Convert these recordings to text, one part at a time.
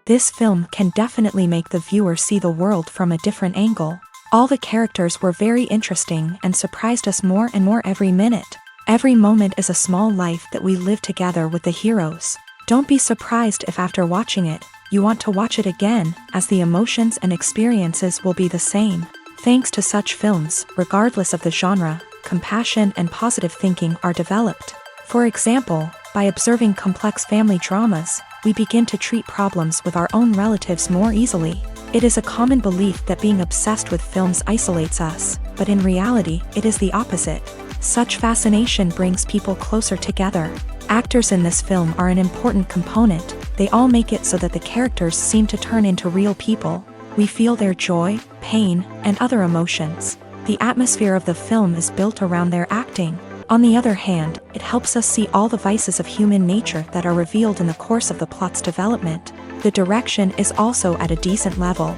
This film can definitely make the viewer see the world from a different angle. All the characters were very interesting and surprised us more and more every minute. Every moment is a small life that we live together with the heroes. Don't be surprised if after watching it, you want to watch it again, as the emotions and experiences will be the same. Thanks to such films, regardless of the genre, compassion and positive thinking are developed. For example, by observing complex family dramas, we begin to treat problems with our own relatives more easily. It is a common belief that being obsessed with films isolates us, but in reality, it is the opposite. Such fascination brings people closer together. Actors in this film are an important component. They all make it so that the characters seem to turn into real people. We feel their joy, pain, and other emotions. The atmosphere of the film is built around their acting. On the other hand, it helps us see all the vices of human nature that are revealed in the course of the plot's development. The direction is also at a decent level.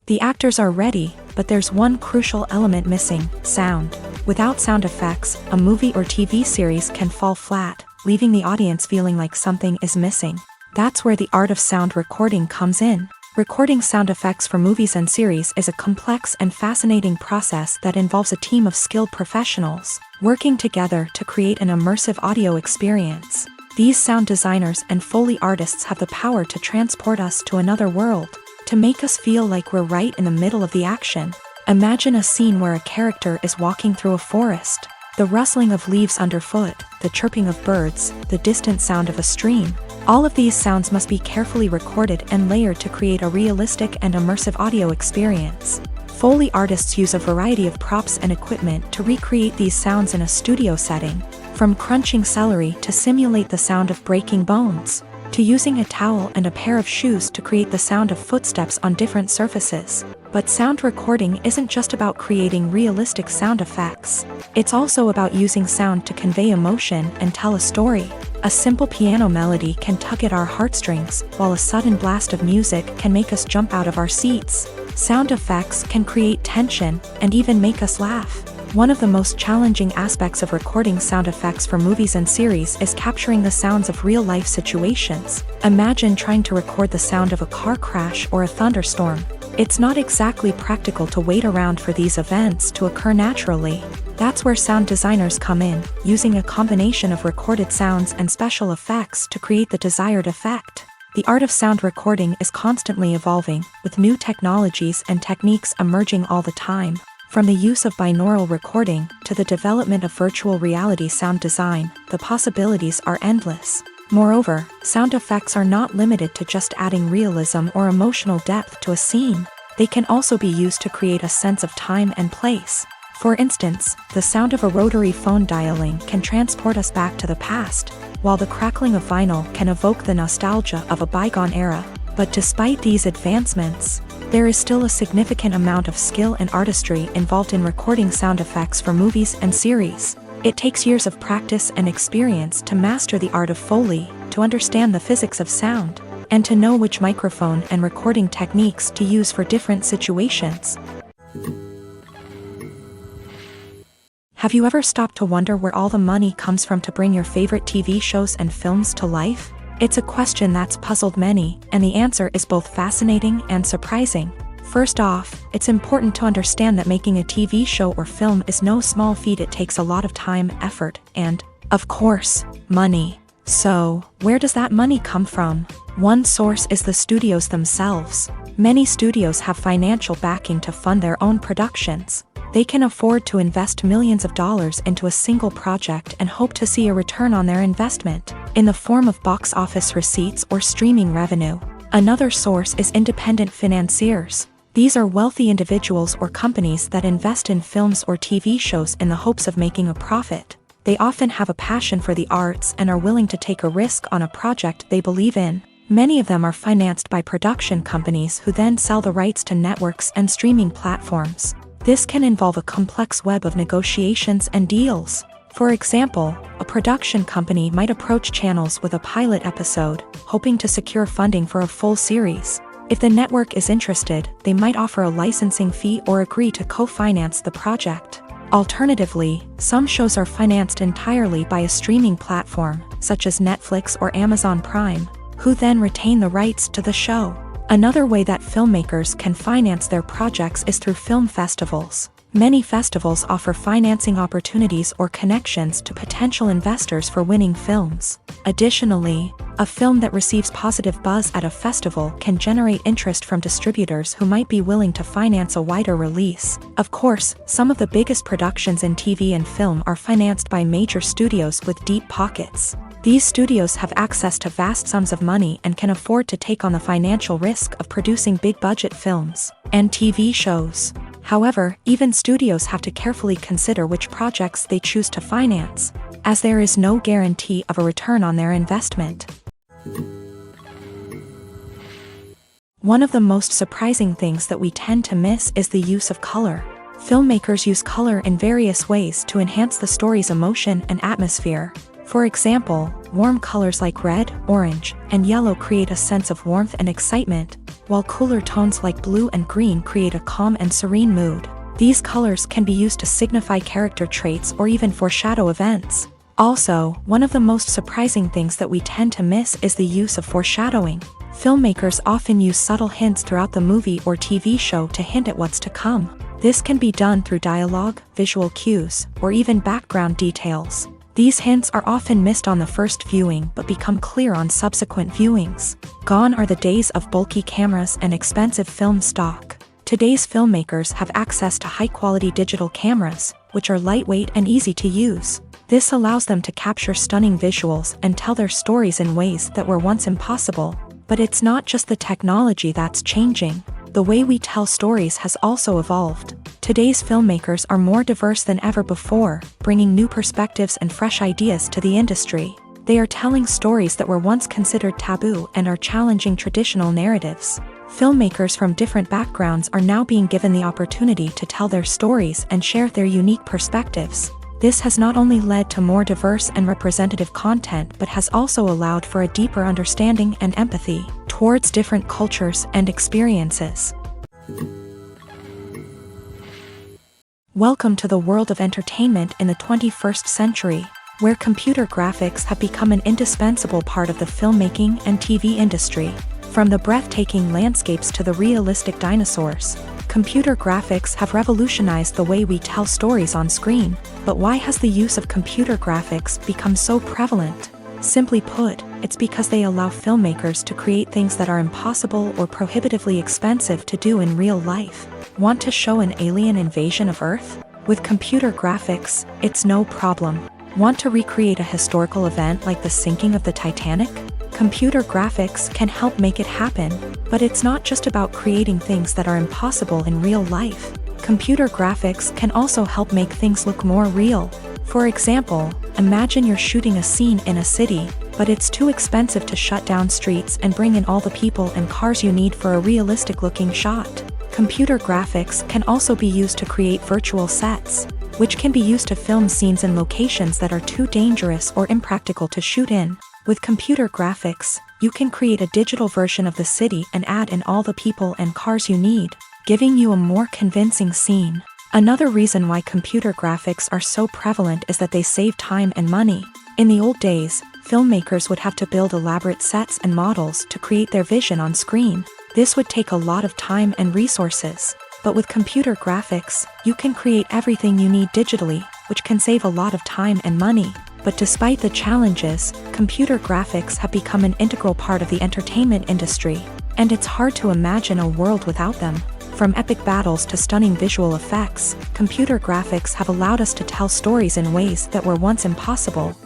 The actors are ready, but there's one crucial element missing: sound. Without sound effects, a movie or TV series can fall flat, leaving the audience feeling like something is missing. That's where the art of sound recording comes in. Recording sound effects for movies and series is a complex and fascinating process that involves a team of skilled professionals working together to create an immersive audio experience. These sound designers and Foley artists have the power to transport us to another world, to make us feel like we're right in the middle of the action. Imagine a scene where a character is walking through a forest. The rustling of leaves underfoot, the chirping of birds, the distant sound of a stream. All of these sounds must be carefully recorded and layered to create a realistic and immersive audio experience. Foley artists use a variety of props and equipment to recreate these sounds in a studio setting, from crunching celery to simulate the sound of breaking bones, to using a towel and a pair of shoes to create the sound of footsteps on different surfaces. But sound recording isn't just about creating realistic sound effects. It's also about using sound to convey emotion and tell a story. A simple piano melody can tug at our heartstrings, while a sudden blast of music can make us jump out of our seats. Sound effects can create tension and even make us laugh. One of the most challenging aspects of recording sound effects for movies and series is capturing the sounds of real-life situations. Imagine trying to record the sound of a car crash or a thunderstorm. It's not exactly practical to wait around for these events to occur naturally. That's where sound designers come in, using a combination of recorded sounds and special effects to create the desired effect. The art of sound recording is constantly evolving, with new technologies and techniques emerging all the time. From the use of binaural recording to the development of virtual reality sound design, the possibilities are endless. Moreover, sound effects are not limited to just adding realism or emotional depth to a scene. They can also be used to create a sense of time and place. For instance, the sound of a rotary phone dialing can transport us back to the past, while the crackling of vinyl can evoke the nostalgia of a bygone era. But despite these advancements, there is still a significant amount of skill and artistry involved in recording sound effects for movies and series. It takes years of practice and experience to master the art of Foley, to understand the physics of sound, and to know which microphone and recording techniques to use for different situations. Have you ever stopped to wonder where all the money comes from to bring your favorite TV shows and films to life? It's a question that's puzzled many, and the answer is both fascinating and surprising. First off, it's important to understand that making a TV show or film is no small feat. It takes a lot of time, effort, and, of course, money. So, where does that money come from? One source is the studios themselves. Many studios have financial backing to fund their own productions. They can afford to invest millions of dollars into a single project and hope to see a return on their investment, in the form of box office receipts or streaming revenue. Another source is independent financiers. These are wealthy individuals or companies that invest in films or TV shows in the hopes of making a profit. They often have a passion for the arts and are willing to take a risk on a project they believe in. Many of them are financed by production companies who then sell the rights to networks and streaming platforms. This can involve a complex web of negotiations and deals. For example, a production company might approach channels with a pilot episode, hoping to secure funding for a full series. If the network is interested, they might offer a licensing fee or agree to co-finance the project. Alternatively, some shows are financed entirely by a streaming platform, such as Netflix or Amazon Prime, who then retain the rights to the show. Another way that filmmakers can finance their projects is through film festivals. Many festivals offer financing opportunities or connections to potential investors for winning films. Additionally, a film that receives positive buzz at a festival can generate interest from distributors who might be willing to finance a wider release. Of course, some of the biggest productions in TV and film are financed by major studios with deep pockets. These studios have access to vast sums of money and can afford to take on the financial risk of producing big-budget films and TV shows. However, even studios have to carefully consider which projects they choose to finance, as there is no guarantee of a return on their investment. One of the most surprising things that we tend to miss is the use of color. Filmmakers use color in various ways to enhance the story's emotion and atmosphere. For example, warm colors like red, orange, and yellow create a sense of warmth and excitement, while cooler tones like blue and green create a calm and serene mood. These colors can be used to signify character traits or even foreshadow events. Also, one of the most surprising things that we tend to miss is the use of foreshadowing. Filmmakers often use subtle hints throughout the movie or TV show to hint at what's to come. This can be done through dialogue, visual cues, or even background details. These hints are often missed on the first viewing but become clear on subsequent viewings. Gone are the days of bulky cameras and expensive film stock. Today's filmmakers have access to high-quality digital cameras, which are lightweight and easy to use. This allows them to capture stunning visuals and tell their stories in ways that were once impossible. But it's not just the technology that's changing. The way we tell stories has also evolved. Today's filmmakers are more diverse than ever before, bringing new perspectives and fresh ideas to the industry. They are telling stories that were once considered taboo and are challenging traditional narratives. Filmmakers from different backgrounds are now being given the opportunity to tell their stories and share their unique perspectives. This has not only led to more diverse and representative content but has also allowed for a deeper understanding and empathy towards different cultures and experiences. Welcome to the world of entertainment in the 21st century, where computer graphics have become an indispensable part of the filmmaking and TV industry. From the breathtaking landscapes to the realistic dinosaurs, computer graphics have revolutionized the way we tell stories on screen. But why has the use of computer graphics become so prevalent? Simply put, it's because they allow filmmakers to create things that are impossible or prohibitively expensive to do in real life. Want to show an alien invasion of Earth? With computer graphics, it's no problem. Want to recreate a historical event like the sinking of the Titanic? Computer graphics can help make it happen. But it's not just about creating things that are impossible in real life. Computer graphics can also help make things look more real. For example, imagine you're shooting a scene in a city, but it's too expensive to shut down streets and bring in all the people and cars you need for a realistic-looking shot. Computer graphics can also be used to create virtual sets, which can be used to film scenes in locations that are too dangerous or impractical to shoot in. With computer graphics, you can create a digital version of the city and add in all the people and cars you need, giving you a more convincing scene. Another reason why computer graphics are so prevalent is that they save time and money. In the old days, filmmakers would have to build elaborate sets and models to create their vision on screen. This would take a lot of time and resources. But with computer graphics, you can create everything you need digitally, which can save a lot of time and money. But despite the challenges, computer graphics have become an integral part of the entertainment industry, and it's hard to imagine a world without them. From epic battles to stunning visual effects, computer graphics have allowed us to tell stories in ways that were once impossible.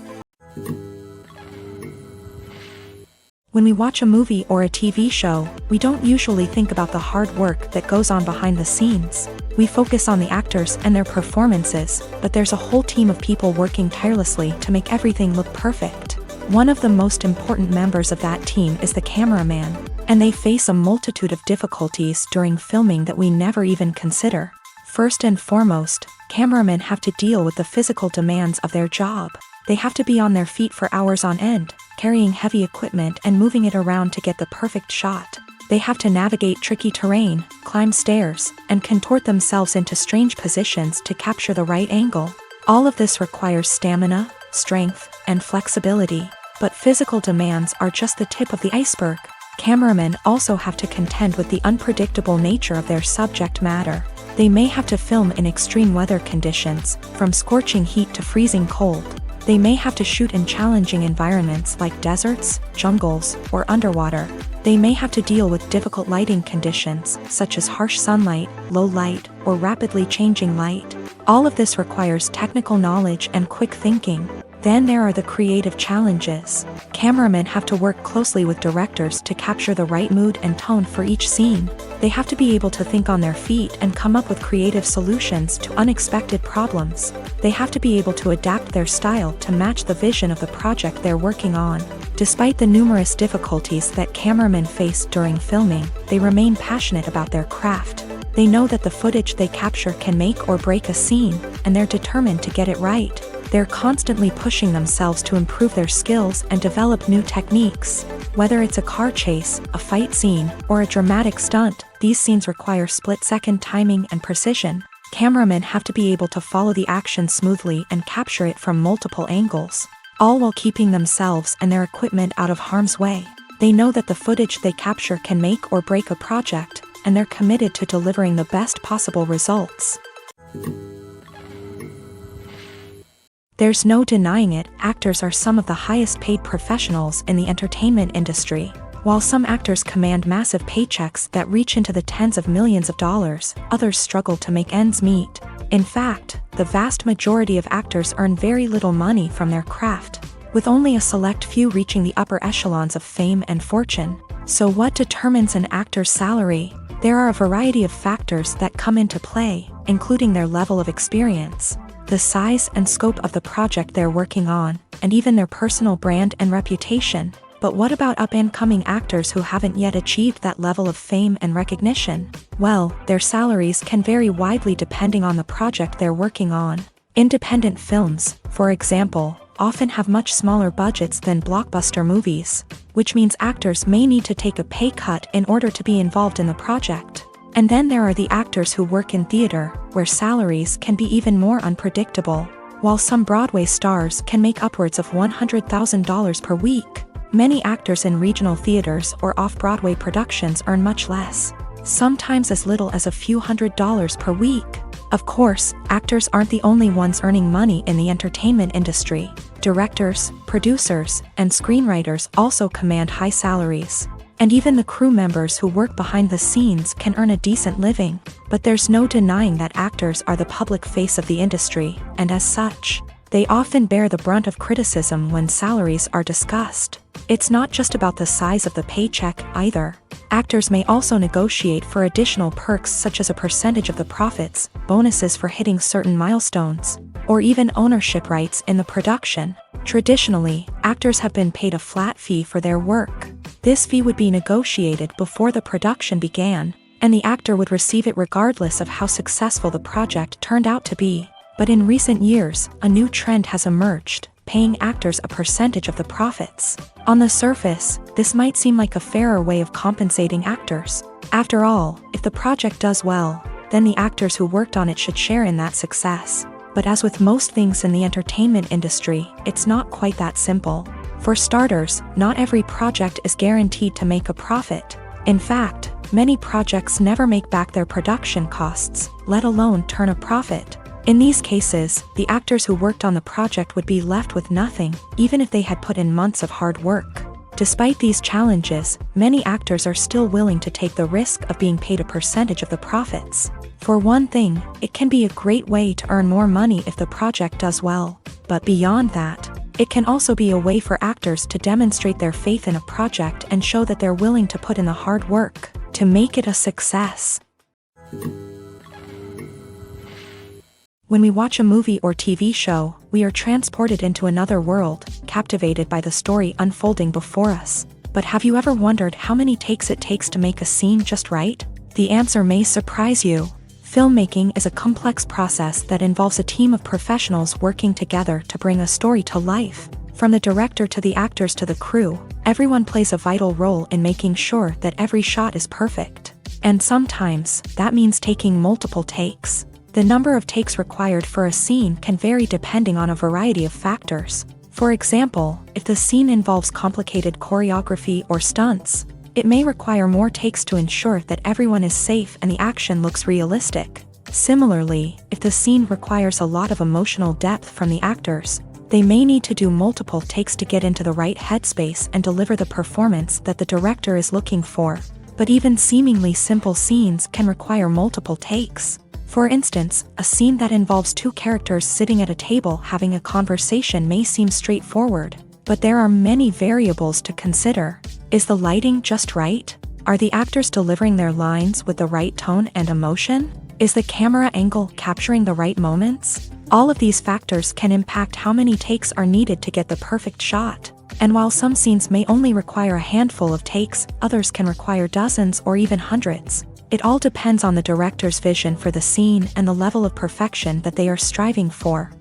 When we watch a movie or a TV show, we don't usually think about the hard work that goes on behind the scenes. We focus on the actors and their performances, but there's a whole team of people working tirelessly to make everything look perfect. One of the most important members of that team is the cameraman, and they face a multitude of difficulties during filming that we never even consider. First and foremost, cameramen have to deal with the physical demands of their job. They have to be on their feet for hours on end, carrying heavy equipment and moving it around to get the perfect shot. They have to navigate tricky terrain, climb stairs, and contort themselves into strange positions to capture the right angle. All of this requires stamina, strength, and flexibility. But physical demands are just the tip of the iceberg. Cameramen also have to contend with the unpredictable nature of their subject matter. They may have to film in extreme weather conditions, from scorching heat to freezing cold. They may have to shoot in challenging environments like deserts, jungles, or underwater. They may have to deal with difficult lighting conditions, such as harsh sunlight, low light, or rapidly changing light. All of this requires technical knowledge and quick thinking. Then there are the creative challenges. Cameramen have to work closely with directors to capture the right mood and tone for each scene. They have to be able to think on their feet and come up with creative solutions to unexpected problems. They have to be able to adapt their style to match the vision of the project they're working on. Despite the numerous difficulties that cameramen face during filming, they remain passionate about their craft. They know that the footage they capture can make or break a scene, and they're determined to get it right. They're constantly pushing themselves to improve their skills and develop new techniques. Whether it's a car chase, a fight scene, or a dramatic stunt, these scenes require split-second timing and precision. Cameramen have to be able to follow the action smoothly and capture it from multiple angles, all while keeping themselves and their equipment out of harm's way. They know that the footage they capture can make or break a project, and they're committed to delivering the best possible results. There's no denying it, actors are some of the highest paid professionals in the entertainment industry. While some actors command massive paychecks that reach into the tens of millions of dollars, others struggle to make ends meet. In fact, the vast majority of actors earn very little money from their craft, with only a select few reaching the upper echelons of fame and fortune. So what determines an actor's salary? There are a variety of factors that come into play, including their level of experience, the size and scope of the project they're working on, and even their personal brand and reputation. But what about up-and-coming actors who haven't yet achieved that level of fame and recognition? Well, their salaries can vary widely depending on the project they're working on. Independent films, for example, often have much smaller budgets than blockbuster movies, which means actors may need to take a pay cut in order to be involved in the project. And then there are the actors who work in theater, where salaries can be even more unpredictable. While some Broadway stars can make upwards of $100,000 per week, many actors in regional theaters or off-Broadway productions earn much less, sometimes as little as a few $100s per week. Of course, actors aren't the only ones earning money in the entertainment industry. Directors, producers, and screenwriters also command high salaries. And even the crew members who work behind the scenes can earn a decent living. But there's no denying that actors are the public face of the industry, and as such, they often bear the brunt of criticism when salaries are discussed. It's not just about the size of the paycheck, either. Actors may also negotiate for additional perks such as a percentage of the profits, bonuses for hitting certain milestones, or even ownership rights in the production. Traditionally, actors have been paid a flat fee for their work. This fee would be negotiated before the production began, and the actor would receive it regardless of how successful the project turned out to be. But in recent years, a new trend has emerged, paying actors a percentage of the profits. On the surface, this might seem like a fairer way of compensating actors. After all, if the project does well, then the actors who worked on it should share in that success. But as with most things in the entertainment industry, it's not quite that simple. For starters, not every project is guaranteed to make a profit. In fact, many projects never make back their production costs, let alone turn a profit. In these cases, the actors who worked on the project would be left with nothing, even if they had put in months of hard work. Despite these challenges, many actors are still willing to take the risk of being paid a percentage of the profits. For one thing, it can be a great way to earn more money if the project does well. But beyond that, it can also be a way for actors to demonstrate their faith in a project and show that they're willing to put in the hard work to make it a success. When we watch a movie or TV show, we are transported into another world, captivated by the story unfolding before us. But have you ever wondered how many takes it takes to make a scene just right? The answer may surprise you. Filmmaking is a complex process that involves a team of professionals working together to bring a story to life. From the director to the actors to the crew, everyone plays a vital role in making sure that every shot is perfect. And sometimes, that means taking multiple takes. The number of takes required for a scene can vary depending on a variety of factors. For example, if the scene involves complicated choreography or stunts, it may require more takes to ensure that everyone is safe and the action looks realistic. Similarly, if the scene requires a lot of emotional depth from the actors, they may need to do multiple takes to get into the right headspace and deliver the performance that the director is looking for. But even seemingly simple scenes can require multiple takes. For instance, a scene that involves two characters sitting at a table having a conversation may seem straightforward, but there are many variables to consider. Is the lighting just right? Are the actors delivering their lines with the right tone and emotion? Is the camera angle capturing the right moments? All of these factors can impact how many takes are needed to get the perfect shot. And while some scenes may only require a handful of takes, others can require dozens or even hundreds. It all depends on the director's vision for the scene and the level of perfection that they are striving for.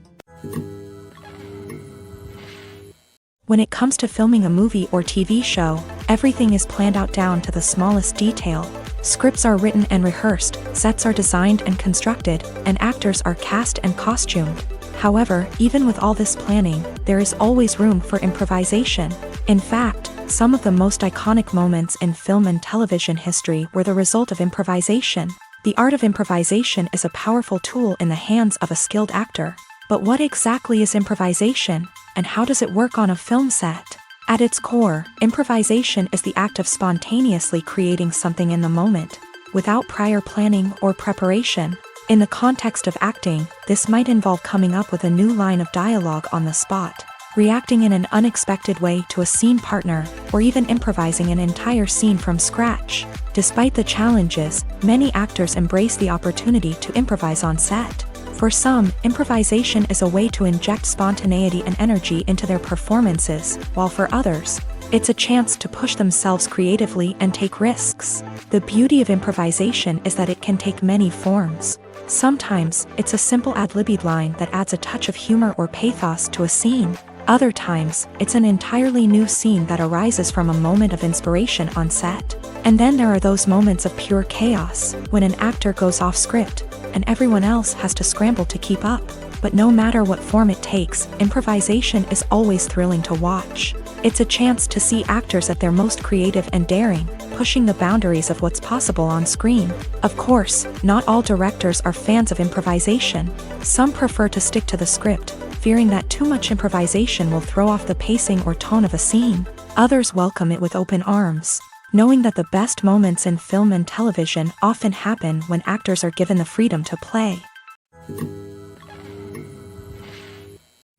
When it comes to filming a movie or TV show, everything is planned out down to the smallest detail. Scripts are written and rehearsed, sets are designed and constructed, and actors are cast and costumed. However, even with all this planning, there is always room for improvisation. In fact, some of the most iconic moments in film and television history were the result of improvisation. The art of improvisation is a powerful tool in the hands of a skilled actor. But what exactly is improvisation, and how does it work on a film set? At its core, improvisation is the act of spontaneously creating something in the moment, without prior planning or preparation. In the context of acting, this might involve coming up with a new line of dialogue on the spot, reacting in an unexpected way to a scene partner, or even improvising an entire scene from scratch. Despite the challenges, many actors embrace the opportunity to improvise on set. For some, improvisation is a way to inject spontaneity and energy into their performances, while for others, it's a chance to push themselves creatively and take risks. The beauty of improvisation is that it can take many forms. Sometimes, it's a simple ad-libbed line that adds a touch of humor or pathos to a scene. Other times, it's an entirely new scene that arises from a moment of inspiration on set. And then there are those moments of pure chaos, when an actor goes off script, and everyone else has to scramble to keep up. But no matter what form it takes, improvisation is always thrilling to watch. It's a chance to see actors at their most creative and daring, pushing the boundaries of what's possible on screen. Of course, not all directors are fans of improvisation. Some prefer to stick to the script, fearing that too much improvisation will throw off the pacing or tone of a scene. Others welcome it with open arms, knowing that the best moments in film and television often happen when actors are given the freedom to play.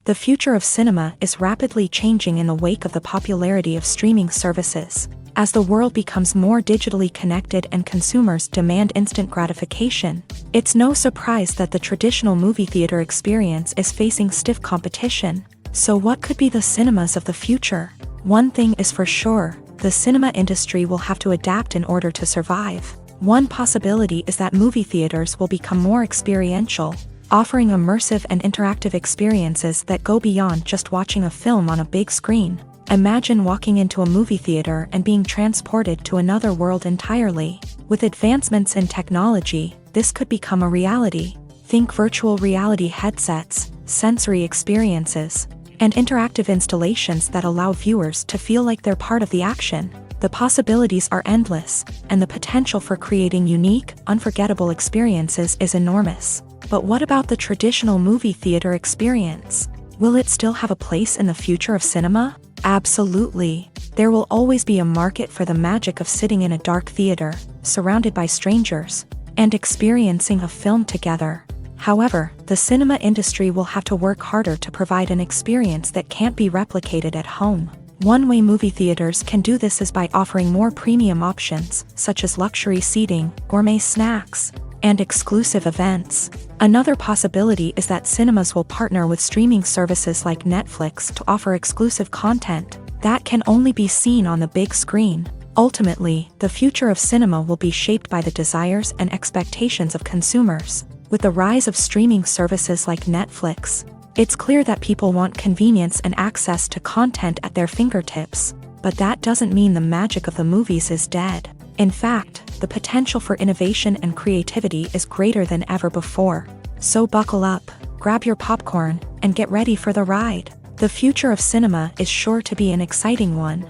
The future of cinema is rapidly changing in the wake of the popularity of streaming services. As the world becomes more digitally connected and consumers demand instant gratification, it's no surprise that the traditional movie theater experience is facing stiff competition. So what could be the cinemas of the future? One thing is for sure, the cinema industry will have to adapt in order to survive. One possibility is that movie theaters will become more experiential, offering immersive and interactive experiences that go beyond just watching a film on a big screen. Imagine walking into a movie theater and being transported to another world entirely. With advancements in technology, this could become a reality. Think virtual reality headsets, sensory experiences, and interactive installations that allow viewers to feel like they're part of the action. The possibilities are endless, and the potential for creating unique, unforgettable experiences is enormous. But what about the traditional movie theater experience? Will it still have a place in the future of cinema? Absolutely. There will always be a market for the magic of sitting in a dark theater, surrounded by strangers, and experiencing a film together. However, the cinema industry will have to work harder to provide an experience that can't be replicated at home. One way movie theaters can do this is by offering more premium options, such as luxury seating, gourmet snacks, and exclusive events. Another possibility is that cinemas will partner with streaming services like Netflix to offer exclusive content that can only be seen on the big screen. Ultimately, the future of cinema will be shaped by the desires and expectations of consumers. With the rise of streaming services like Netflix, It's clear that people want convenience and access to content at their fingertips, but that doesn't mean the magic of the movies is dead. In fact, the potential for innovation and creativity is greater than ever before. So buckle up, grab your popcorn, and get ready for the ride. The future of cinema is sure to be an exciting one.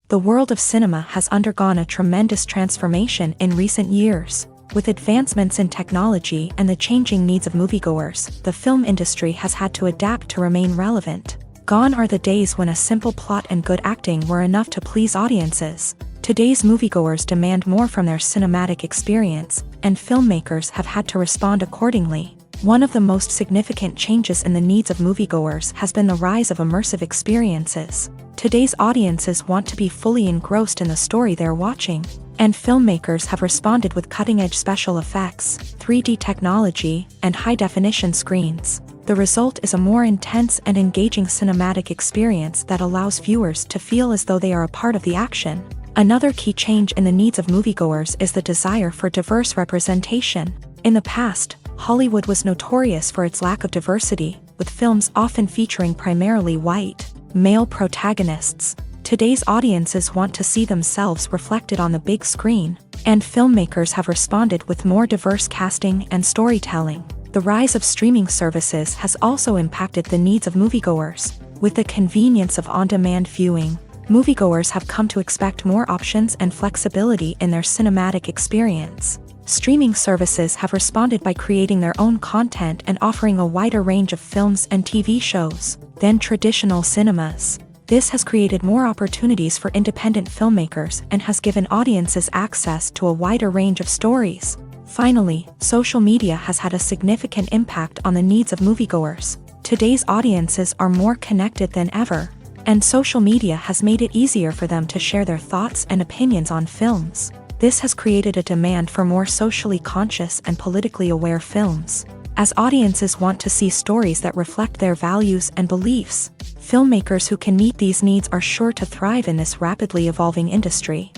The world of cinema has undergone a tremendous transformation in recent years. With advancements in technology and the changing needs of moviegoers, the film industry has had to adapt to remain relevant. Gone are the days when a simple plot and good acting were enough to please audiences. Today's moviegoers demand more from their cinematic experience, and filmmakers have had to respond accordingly. One of the most significant changes in the needs of moviegoers has been the rise of immersive experiences. Today's audiences want to be fully engrossed in the story they're watching, and filmmakers have responded with cutting-edge special effects, 3D technology, and high-definition screens. The result is a more intense and engaging cinematic experience that allows viewers to feel as though they are a part of the action. Another key change in the needs of moviegoers is the desire for diverse representation. In the past, Hollywood was notorious for its lack of diversity, with films often featuring primarily white, male protagonists. Today's audiences want to see themselves reflected on the big screen, and filmmakers have responded with more diverse casting and storytelling. The rise of streaming services has also impacted the needs of moviegoers. With the convenience of on-demand viewing, moviegoers have come to expect more options and flexibility in their cinematic experience. Streaming services have responded by creating their own content and offering a wider range of films and TV shows than traditional cinemas. This has created more opportunities for independent filmmakers and has given audiences access to a wider range of stories. Finally, social media has had a significant impact on the needs of moviegoers. Today's audiences are more connected than ever, and social media has made it easier for them to share their thoughts and opinions on films. This has created a demand for more socially conscious and politically aware films. As audiences want to see stories that reflect their values and beliefs, filmmakers who can meet these needs are sure to thrive in this rapidly evolving industry.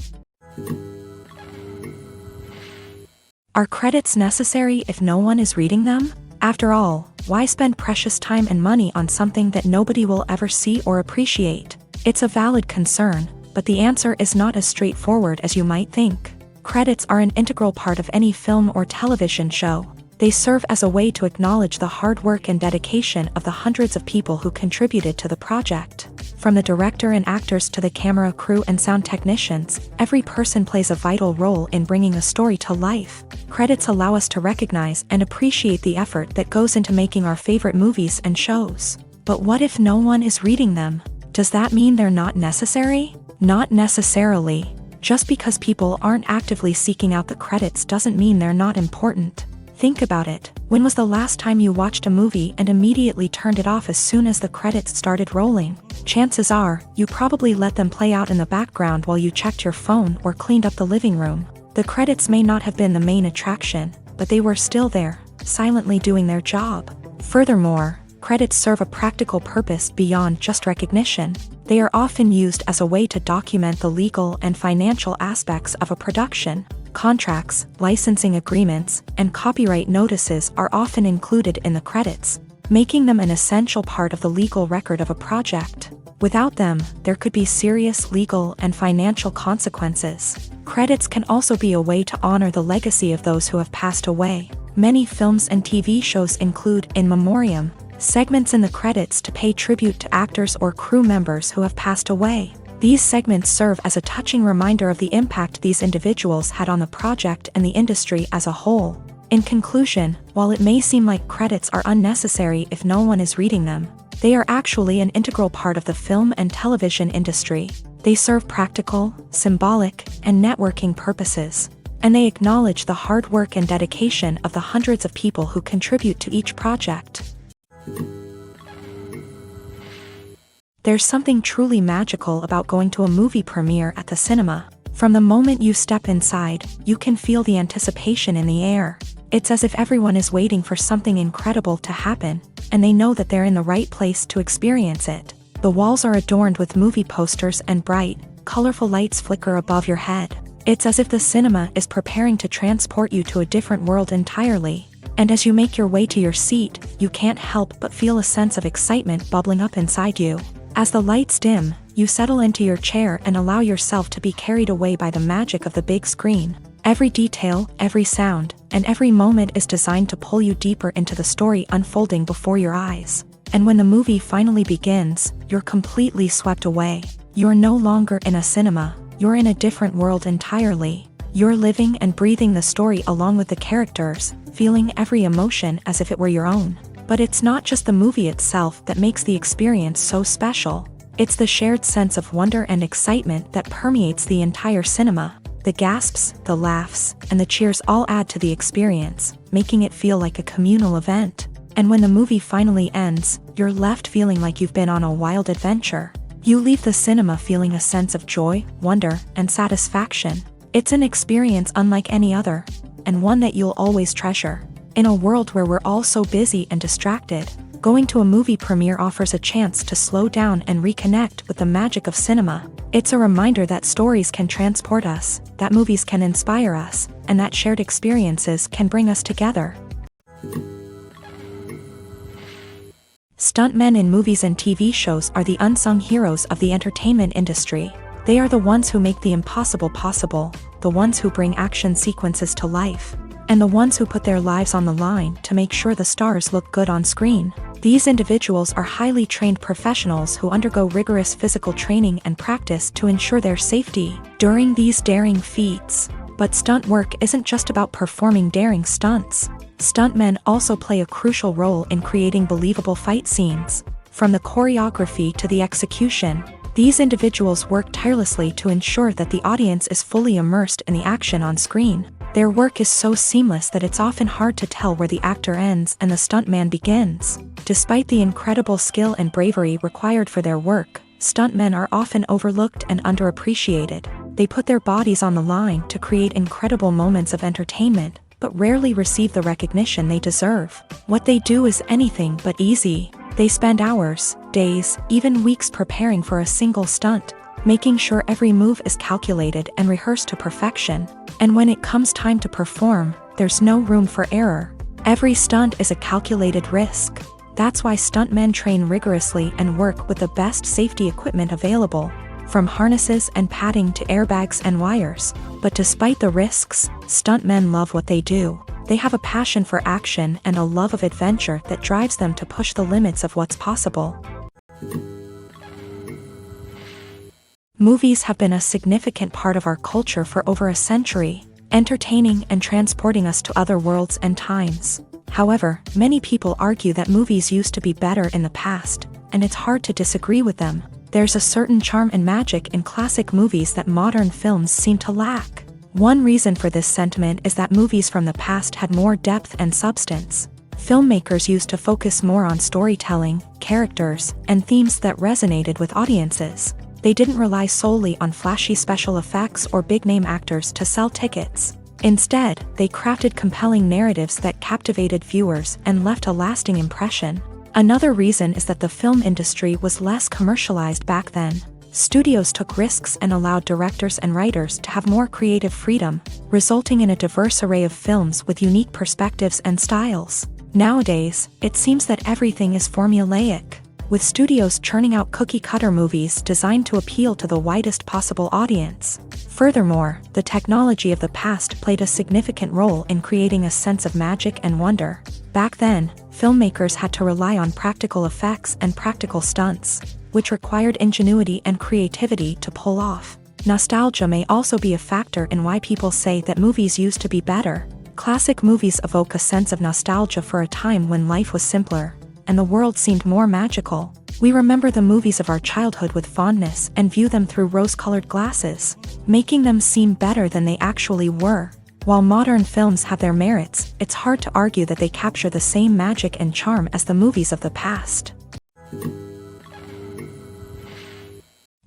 Are credits necessary if no one is reading them? After all, why spend precious time and money on something that nobody will ever see or appreciate? It's a valid concern, but the answer is not as straightforward as you might think. Credits are an integral part of any film or television show. They serve as a way to acknowledge the hard work and dedication of the hundreds of people who contributed to the project. From the director and actors to the camera crew and sound technicians, every person plays a vital role in bringing a story to life. Credits allow us to recognize and appreciate the effort that goes into making our favorite movies and shows. But what if no one is reading them? Does that mean they're not necessary? Not necessarily. Just because people aren't actively seeking out the credits doesn't mean they're not important. Think about it. When was the last time you watched a movie and immediately turned it off as soon as the credits started rolling? Chances are, you probably let them play out in the background while you checked your phone or cleaned up the living room. The credits may not have been the main attraction, but they were still there, silently doing their job. Furthermore, credits serve a practical purpose beyond just recognition. They are often used as a way to document the legal and financial aspects of a production. Contracts, licensing agreements, and copyright notices are often included in the credits, making them an essential part of the legal record of a project. Without them, there could be serious legal and financial consequences. Credits can also be a way to honor the legacy of those who have passed away. Many films and TV shows include in memoriam segments in the credits to pay tribute to actors or crew members who have passed away. These segments serve as a touching reminder of the impact these individuals had on the project and the industry as a whole. In conclusion, while it may seem like credits are unnecessary if no one is reading them, they are actually an integral part of the film and television industry. They serve practical, symbolic, and networking purposes, and they acknowledge the hard work and dedication of the hundreds of people who contribute to each project. There's something truly magical about going to a movie premiere at the cinema. From the moment you step inside, you can feel the anticipation in the air. It's as if everyone is waiting for something incredible to happen, and they know that they're in the right place to experience it. The walls are adorned with movie posters and bright, colorful lights flicker above your head. It's as if the cinema is preparing to transport you to a different world entirely. And as you make your way to your seat, you can't help but feel a sense of excitement bubbling up inside you. As the lights dim, you settle into your chair and allow yourself to be carried away by the magic of the big screen. Every detail, every sound, and every moment is designed to pull you deeper into the story unfolding before your eyes. And when the movie finally begins, you're completely swept away. You're no longer in a cinema, you're in a different world entirely. You're living and breathing the story along with the characters, feeling every emotion as if it were your own. But it's not just the movie itself that makes the experience so special. It's the shared sense of wonder and excitement that permeates the entire cinema. The gasps, the laughs, and the cheers all add to the experience, making it feel like a communal event. And when the movie finally ends, you're left feeling like you've been on a wild adventure. You leave the cinema feeling a sense of joy, wonder, and satisfaction. It's an experience unlike any other, and one that you'll always treasure. In a world where we're all so busy and distracted, going to a movie premiere offers a chance to slow down and reconnect with the magic of cinema. It's a reminder that stories can transport us, that movies can inspire us, and that shared experiences can bring us together. Stuntmen in movies and TV shows are the unsung heroes of the entertainment industry. They are the ones who make the impossible possible, the ones who bring action sequences to life, and the ones who put their lives on the line to make sure the stars look good on screen. These individuals are highly trained professionals who undergo rigorous physical training and practice to ensure their safety during these daring feats. But stunt work isn't just about performing daring stunts. Stuntmen also play a crucial role in creating believable fight scenes. From the choreography to the execution, these individuals work tirelessly to ensure that the audience is fully immersed in the action on screen. Their work is so seamless that it's often hard to tell where the actor ends and the stuntman begins. Despite the incredible skill and bravery required for their work, stuntmen are often overlooked and underappreciated. They put their bodies on the line to create incredible moments of entertainment, but rarely receive the recognition they deserve. What they do is anything but easy. They spend hours, days, even weeks preparing for a single stunt, making sure every move is calculated and rehearsed to perfection. And when it comes time to perform, there's no room for error. Every stunt is a calculated risk. That's why stuntmen train rigorously and work with the best safety equipment available, from harnesses and padding to airbags and wires. But despite the risks, stuntmen love what they do. They have a passion for action and a love of adventure that drives them to push the limits of what's possible. Movies have been a significant part of our culture for over a century, entertaining and transporting us to other worlds and times. However, many people argue that movies used to be better in the past, and it's hard to disagree with them. There's a certain charm and magic in classic movies that modern films seem to lack. One reason for this sentiment is that movies from the past had more depth and substance. Filmmakers used to focus more on storytelling, characters, and themes that resonated with audiences. They didn't rely solely on flashy special effects or big-name actors to sell tickets. Instead, they crafted compelling narratives that captivated viewers and left a lasting impression. Another reason is that the film industry was less commercialized back then. Studios took risks and allowed directors and writers to have more creative freedom, resulting in a diverse array of films with unique perspectives and styles. Nowadays, it seems that everything is formulaic, with studios churning out cookie-cutter movies designed to appeal to the widest possible audience. Furthermore, the technology of the past played a significant role in creating a sense of magic and wonder. Back then, filmmakers had to rely on practical effects and practical stunts, which required ingenuity and creativity to pull off. Nostalgia may also be a factor in why people say that movies used to be better. Classic movies evoke a sense of nostalgia for a time when life was simpler, and the world seemed more magical. We remember the movies of our childhood with fondness and view them through rose-colored glasses, making them seem better than they actually were. While modern films have their merits, it's hard to argue that they capture the same magic and charm as the movies of the past.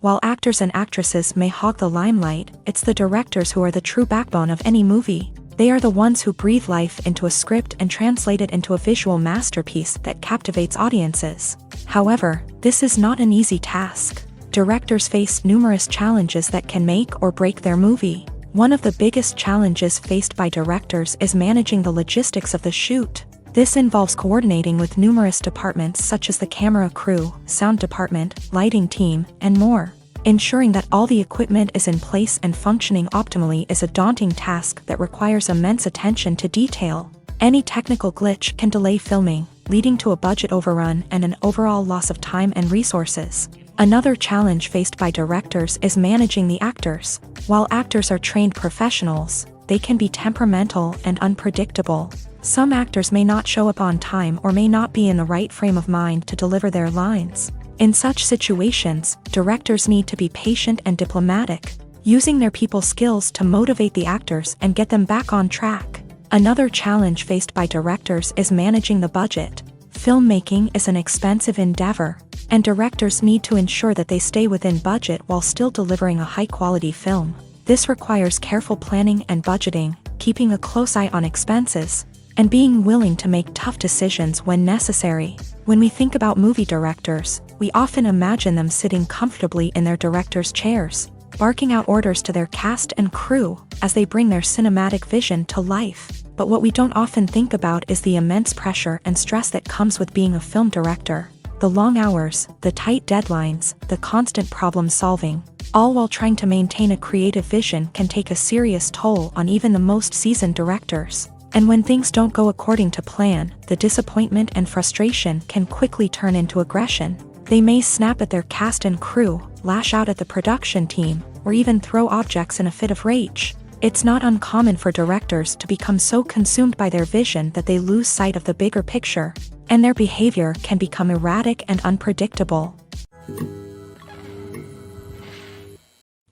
While actors and actresses may hog the limelight, it's the directors who are the true backbone of any movie. They are the ones who breathe life into a script and translate it into a visual masterpiece that captivates audiences. However, this is not an easy task. Directors face numerous challenges that can make or break their movie. One of the biggest challenges faced by directors is managing the logistics of the shoot. This involves coordinating with numerous departments such as the camera crew, sound department, lighting team, and more. Ensuring that all the equipment is in place and functioning optimally is a daunting task that requires immense attention to detail. Any technical glitch can delay filming, leading to a budget overrun and an overall loss of time and resources. Another challenge faced by directors is managing the actors. While actors are trained professionals, they can be temperamental and unpredictable. Some actors may not show up on time or may not be in the right frame of mind to deliver their lines. In such situations, directors need to be patient and diplomatic, using their people skills to motivate the actors and get them back on track. Another challenge faced by directors is managing the budget. Filmmaking is an expensive endeavor, and directors need to ensure that they stay within budget while still delivering a high-quality film. This requires careful planning and budgeting, keeping a close eye on expenses, and being willing to make tough decisions when necessary. When we think about movie directors, we often imagine them sitting comfortably in their director's chairs, barking out orders to their cast and crew as they bring their cinematic vision to life. But what we don't often think about is the immense pressure and stress that comes with being a film director. The long hours, the tight deadlines, the constant problem solving, all while trying to maintain a creative vision can take a serious toll on even the most seasoned directors. And when things don't go according to plan, the disappointment and frustration can quickly turn into aggression. They may snap at their cast and crew, lash out at the production team, or even throw objects in a fit of rage. It's not uncommon for directors to become so consumed by their vision that they lose sight of the bigger picture, and their behavior can become erratic and unpredictable.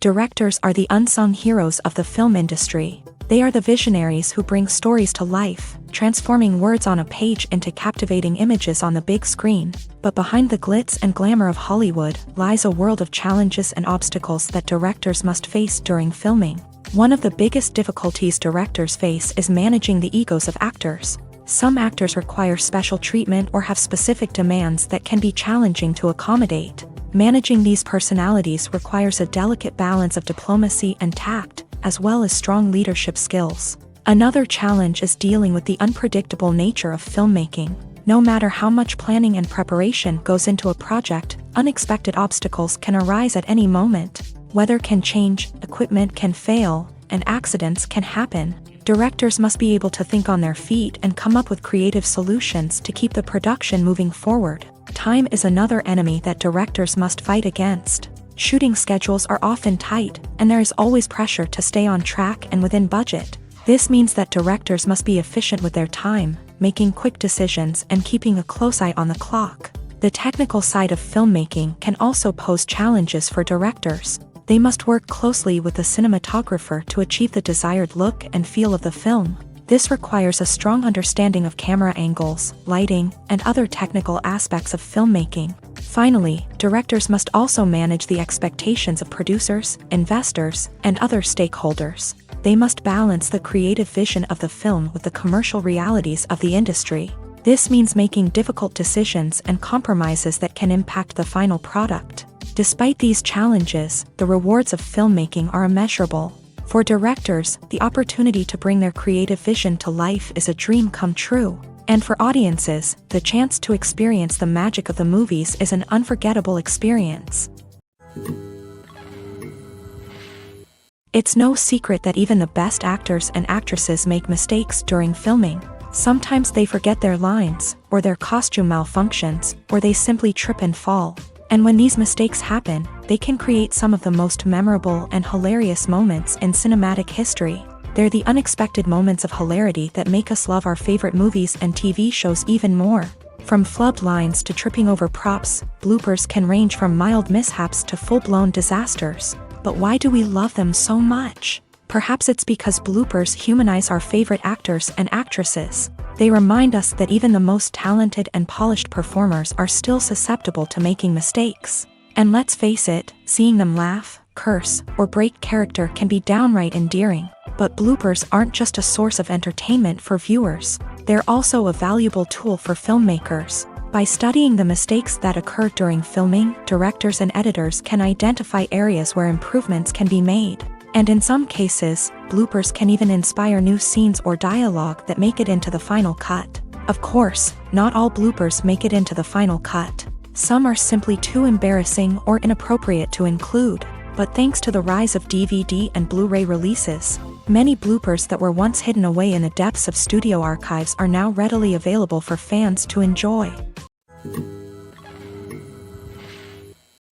Directors are the unsung heroes of the film industry. They are the visionaries who bring stories to life, transforming words on a page into captivating images on the big screen. But behind the glitz and glamour of Hollywood lies a world of challenges and obstacles that directors must face during filming. One of the biggest difficulties directors face is managing the egos of actors. Some actors require special treatment or have specific demands that can be challenging to accommodate. Managing these personalities requires a delicate balance of diplomacy and tact, as well as strong leadership skills. Another challenge is dealing with the unpredictable nature of filmmaking. No matter how much planning and preparation goes into a project, unexpected obstacles can arise at any moment. Weather can change, equipment can fail, and accidents can happen. Directors must be able to think on their feet and come up with creative solutions to keep the production moving forward. Time is another enemy that directors must fight against. Shooting schedules are often tight, and there is always pressure to stay on track and within budget. This means that directors must be efficient with their time, making quick decisions and keeping a close eye on the clock. The technical side of filmmaking can also pose challenges for directors. They must work closely with the cinematographer to achieve the desired look and feel of the film. This requires a strong understanding of camera angles, lighting, and other technical aspects of filmmaking. Finally, directors must also manage the expectations of producers, investors, and other stakeholders. They must balance the creative vision of the film with the commercial realities of the industry. This means making difficult decisions and compromises that can impact the final product. Despite these challenges, the rewards of filmmaking are immeasurable. For directors, the opportunity to bring their creative vision to life is a dream come true. And for audiences, the chance to experience the magic of the movies is an unforgettable experience. It's no secret that even the best actors and actresses make mistakes during filming. Sometimes they forget their lines, or their costume malfunctions, or they simply trip and fall. And when these mistakes happen, they can create some of the most memorable and hilarious moments in cinematic history. They're the unexpected moments of hilarity that make us love our favorite movies and TV shows even more. From flubbed lines to tripping over props, bloopers can range from mild mishaps to full-blown disasters. But why do we love them so much? Perhaps it's because bloopers humanize our favorite actors and actresses. They remind us that even the most talented and polished performers are still susceptible to making mistakes. And let's face it, seeing them laugh, curse, or break character can be downright endearing. But bloopers aren't just a source of entertainment for viewers. They're also a valuable tool for filmmakers. By studying the mistakes that occur during filming, directors and editors can identify areas where improvements can be made. And in some cases, bloopers can even inspire new scenes or dialogue that make it into the final cut. Of course, not all bloopers make it into the final cut. Some are simply too embarrassing or inappropriate to include. But thanks to the rise of DVD and Blu-ray releases, many bloopers that were once hidden away in the depths of studio archives are now readily available for fans to enjoy.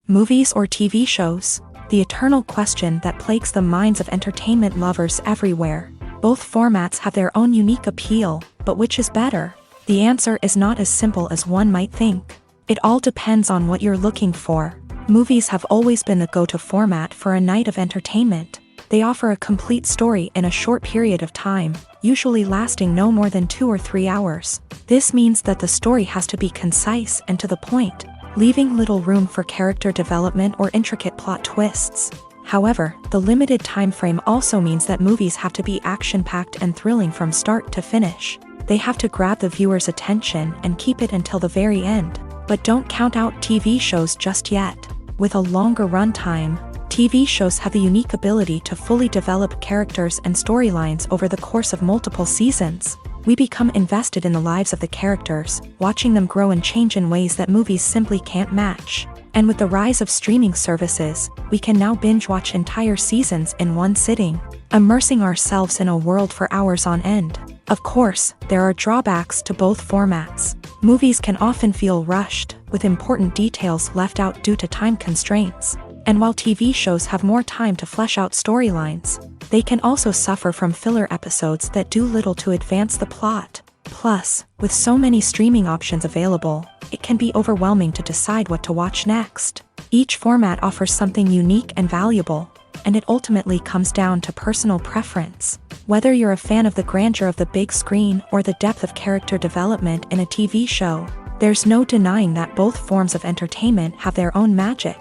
Movies or TV shows? The eternal question that plagues the minds of entertainment lovers everywhere. Both formats have their own unique appeal, but which is better? The answer is not as simple as one might think. It all depends on what you're looking for. Movies have always been the go-to format for a night of entertainment. They offer a complete story in a short period of time, usually lasting no more than 2 or 3 hours. This means that the story has to be concise and to the point, leaving little room for character development or intricate plot twists. However, the limited time frame also means that movies have to be action-packed and thrilling from start to finish. They have to grab the viewer's attention and keep it until the very end. But don't count out TV shows just yet. With a longer runtime, TV shows have the unique ability to fully develop characters and storylines over the course of multiple seasons. We become invested in the lives of the characters, watching them grow and change in ways that movies simply can't match. And with the rise of streaming services, we can now binge-watch entire seasons in one sitting, immersing ourselves in a world for hours on end. Of course, there are drawbacks to both formats. Movies can often feel rushed, with important details left out due to time constraints. And while TV shows have more time to flesh out storylines, they can also suffer from filler episodes that do little to advance the plot. Plus, with so many streaming options available, it can be overwhelming to decide what to watch next. Each format offers something unique and valuable, and it ultimately comes down to personal preference. Whether you're a fan of the grandeur of the big screen or the depth of character development in a TV show, there's no denying that both forms of entertainment have their own magic.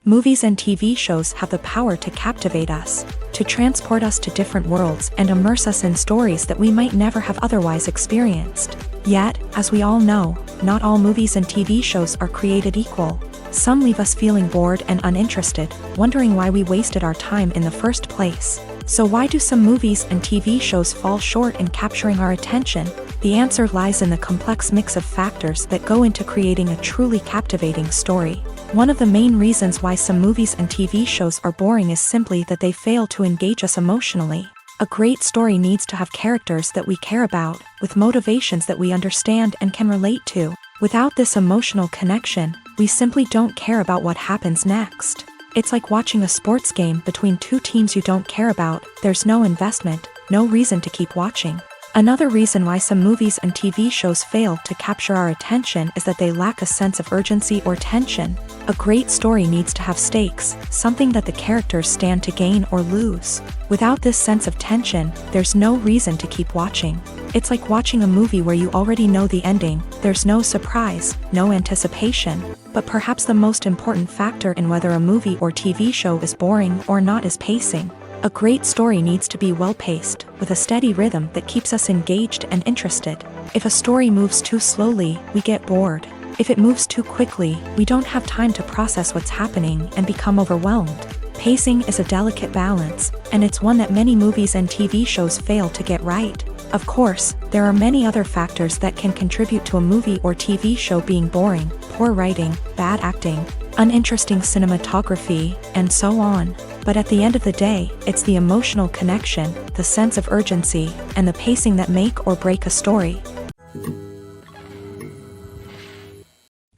Movies and TV shows have the power to captivate us, to transport us to different worlds and immerse us in stories that we might never have otherwise experienced. Yet, as we all know, not all movies and TV shows are created equal. Some leave us feeling bored and uninterested, wondering why we wasted our time in the first place. So why do some movies and TV shows fall short in capturing our attention? The answer lies in the complex mix of factors that go into creating a truly captivating story. One of the main reasons why some movies and TV shows are boring is simply that they fail to engage us emotionally. A great story needs to have characters that we care about, with motivations that we understand and can relate to. Without this emotional connection, we simply don't care about what happens next. It's like watching a sports game between two teams you don't care about. There's no investment, no reason to keep watching. Another reason why some movies and TV shows fail to capture our attention is that they lack a sense of urgency or tension. A great story needs to have stakes, something that the characters stand to gain or lose. Without this sense of tension, there's no reason to keep watching. It's like watching a movie where you already know the ending. There's no surprise, no anticipation. But perhaps the most important factor in whether a movie or TV show is boring or not is pacing. A great story needs to be well-paced, with a steady rhythm that keeps us engaged and interested. If a story moves too slowly, we get bored. If it moves too quickly, we don't have time to process what's happening and become overwhelmed. Pacing is a delicate balance, and it's one that many movies and TV shows fail to get right. Of course, there are many other factors that can contribute to a movie or TV show being boring: poor writing, bad acting, uninteresting cinematography, and so on. But at the end of the day, it's the emotional connection, the sense of urgency, and the pacing that make or break a story.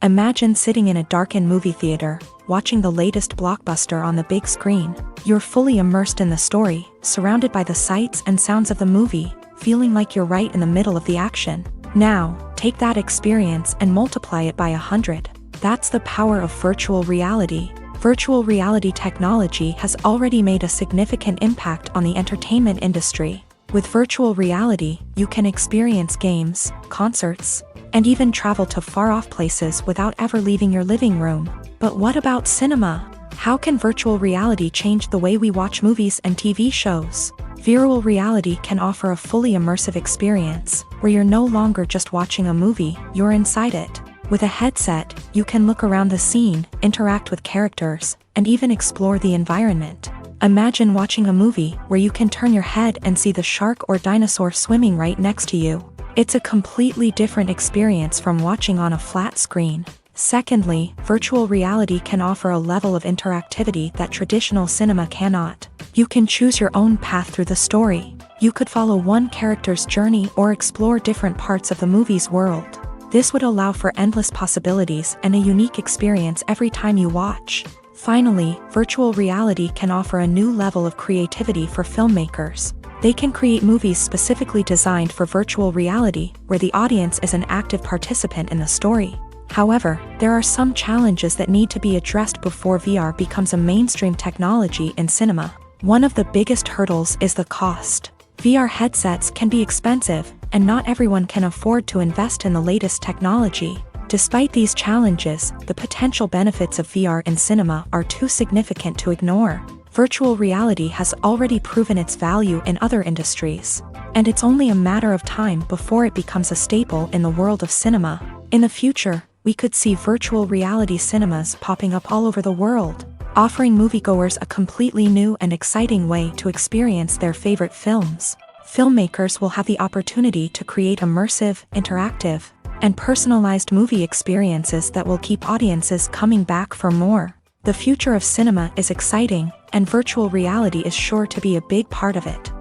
Imagine sitting in a darkened movie theater, watching the latest blockbuster on the big screen. You're fully immersed in the story, surrounded by the sights and sounds of the movie, feeling like you're right in the middle of the action. Now, take that experience and multiply it by 100. That's the power of virtual reality. Virtual reality technology has already made a significant impact on the entertainment industry. With virtual reality, you can experience games, concerts, and even travel to far-off places without ever leaving your living room. But what about cinema? How can virtual reality change the way we watch movies and TV shows? Virtual reality can offer a fully immersive experience, where you're no longer just watching a movie, you're inside it. With a headset, you can look around the scene, interact with characters, and even explore the environment. Imagine watching a movie where you can turn your head and see the shark or dinosaur swimming right next to you. It's a completely different experience from watching on a flat screen. Secondly, virtual reality can offer a level of interactivity that traditional cinema cannot. You can choose your own path through the story. You could follow one character's journey or explore different parts of the movie's world. This would allow for endless possibilities and a unique experience every time you watch. Finally, virtual reality can offer a new level of creativity for filmmakers. They can create movies specifically designed for virtual reality, where the audience is an active participant in the story. However, there are some challenges that need to be addressed before VR becomes a mainstream technology in cinema. One of the biggest hurdles is the cost. VR headsets can be expensive, and not everyone can afford to invest in the latest technology. Despite these challenges, the potential benefits of VR in cinema are too significant to ignore. Virtual reality has already proven its value in other industries, and it's only a matter of time before it becomes a staple in the world of cinema. In the future, we could see virtual reality cinemas popping up all over the world, offering moviegoers a completely new and exciting way to experience their favorite films. Filmmakers will have the opportunity to create immersive, interactive, and personalized movie experiences that will keep audiences coming back for more. The future of cinema is exciting, and virtual reality is sure to be a big part of it.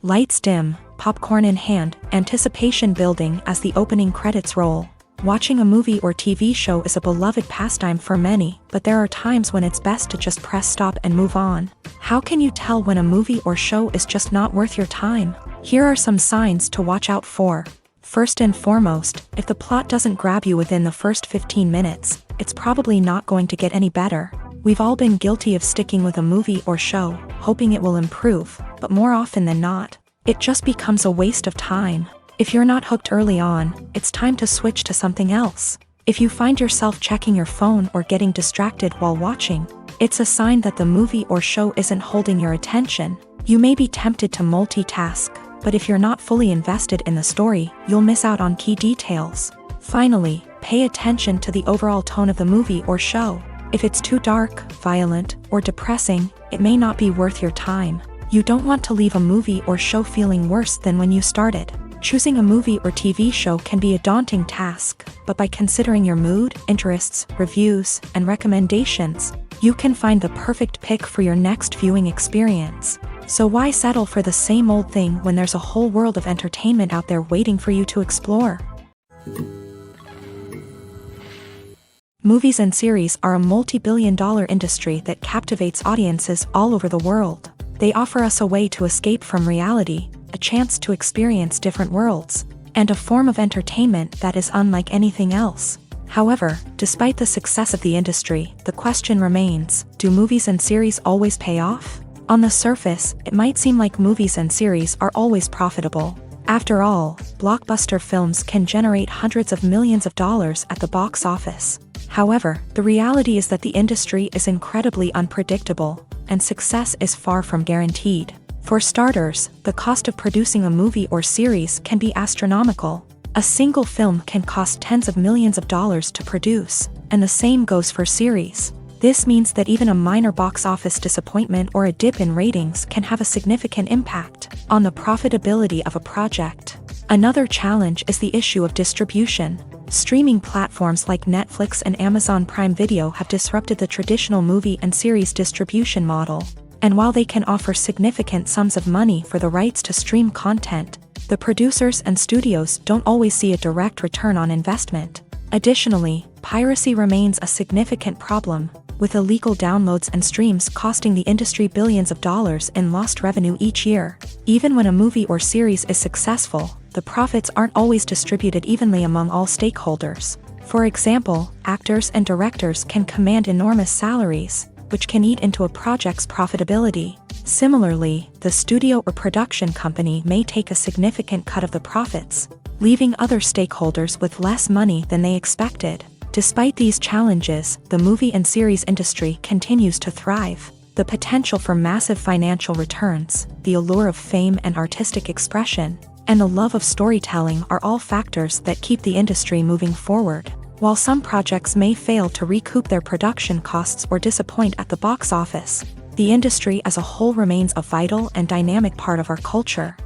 Lights dim, popcorn in hand, anticipation building as the opening credits roll. Watching a movie or TV show is a beloved pastime for many, but there are times when it's best to just press stop and move on. How can you tell when a movie or show is just not worth your time? Here are some signs to watch out for. First and foremost, if the plot doesn't grab you within the first 15 minutes, it's probably not going to get any better. We've all been guilty of sticking with a movie or show, hoping it will improve, but more often than not, it just becomes a waste of time. If you're not hooked early on, it's time to switch to something else. If you find yourself checking your phone or getting distracted while watching, it's a sign that the movie or show isn't holding your attention. You may be tempted to multitask, but if you're not fully invested in the story, you'll miss out on key details. Finally, pay attention to the overall tone of the movie or show. If it's too dark, violent, or depressing, it may not be worth your time. You don't want to leave a movie or show feeling worse than when you started. Choosing a movie or TV show can be a daunting task, but by considering your mood, interests, reviews, and recommendations, you can find the perfect pick for your next viewing experience. So why settle for the same old thing when there's a whole world of entertainment out there waiting for you to explore? Movies and series are a multi-billion-dollar industry that captivates audiences all over the world. They offer us a way to escape from reality, a chance to experience different worlds, and a form of entertainment that is unlike anything else. However, despite the success of the industry, the question remains, do movies and series always pay off? On the surface, it might seem like movies and series are always profitable. After all, blockbuster films can generate hundreds of millions of dollars at the box office. However, the reality is that the industry is incredibly unpredictable, and success is far from guaranteed. For starters, the cost of producing a movie or series can be astronomical. A single film can cost tens of millions of dollars to produce, and the same goes for series. This means that even a minor box office disappointment or a dip in ratings can have a significant impact on the profitability of a project. Another challenge is the issue of distribution. Streaming platforms like Netflix and Amazon Prime Video have disrupted the traditional movie and series distribution model. And while they can offer significant sums of money for the rights to stream content, the producers and studios don't always see a direct return on investment. Additionally, piracy remains a significant problem, with illegal downloads and streams costing the industry billions of dollars in lost revenue each year. Even when a movie or series is successful, the profits aren't always distributed evenly among all stakeholders. For example, actors and directors can command enormous salaries, which can eat into a project's profitability. Similarly, the studio or production company may take a significant cut of the profits, leaving other stakeholders with less money than they expected. Despite these challenges, the movie and series industry continues to thrive. The potential for massive financial returns, the allure of fame and artistic expression, and the love of storytelling are all factors that keep the industry moving forward. While some projects may fail to recoup their production costs or disappoint at the box office, the industry as a whole remains a vital and dynamic part of our culture.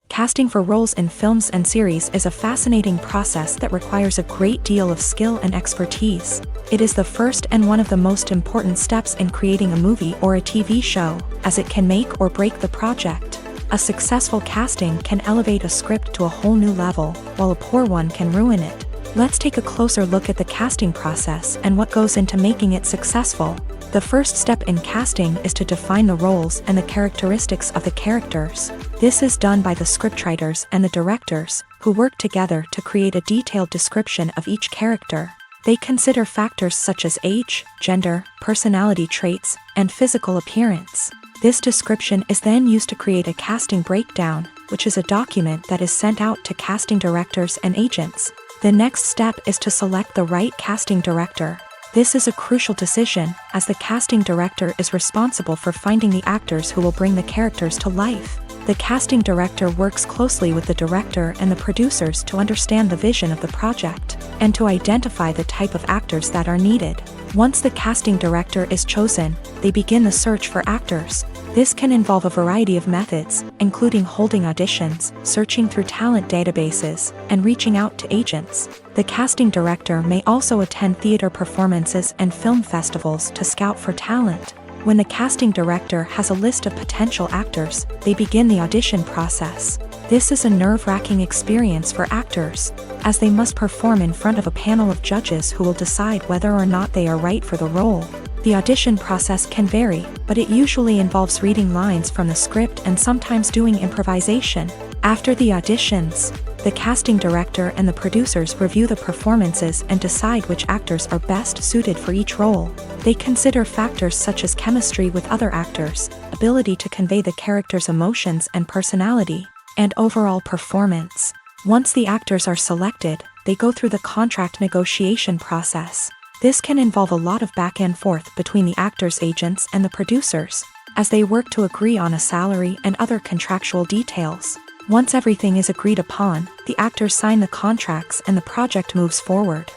Casting for roles in films and series is a fascinating process that requires a great deal of skill and expertise. It is the first and one of the most important steps in creating a movie or a TV show, as it can make or break the project. A successful casting can elevate a script to a whole new level, while a poor one can ruin it. Let's take a closer look at the casting process and what goes into making it successful. The first step in casting is to define the roles and the characteristics of the characters. This is done by the scriptwriters and the directors, who work together to create a detailed description of each character. They consider factors such as age, gender, personality traits, and physical appearance. This description is then used to create a casting breakdown, which is a document that is sent out to casting directors and agents. The next step is to select the right casting director. This is a crucial decision, as the casting director is responsible for finding the actors who will bring the characters to life. The casting director works closely with the director and the producers to understand the vision of the project, and to identify the type of actors that are needed. Once the casting director is chosen, they begin the search for actors. This can involve a variety of methods, including holding auditions, searching through talent databases, and reaching out to agents. The casting director may also attend theater performances and film festivals to scout for talent. When the casting director has a list of potential actors, they begin the audition process. This is a nerve-wracking experience for actors, as they must perform in front of a panel of judges who will decide whether or not they are right for the role. The audition process can vary, but it usually involves reading lines from the script and sometimes doing improvisation. After the auditions, the casting director and the producers review the performances and decide which actors are best suited for each role. They consider factors such as chemistry with other actors, ability to convey the character's emotions and personality, and overall performance. Once the actors are selected, they go through the contract negotiation process. This can involve a lot of back and forth between the actors' agents and the producers, as they work to agree on a salary and other contractual details. Once everything is agreed upon, the actors sign the contracts and the project moves forward.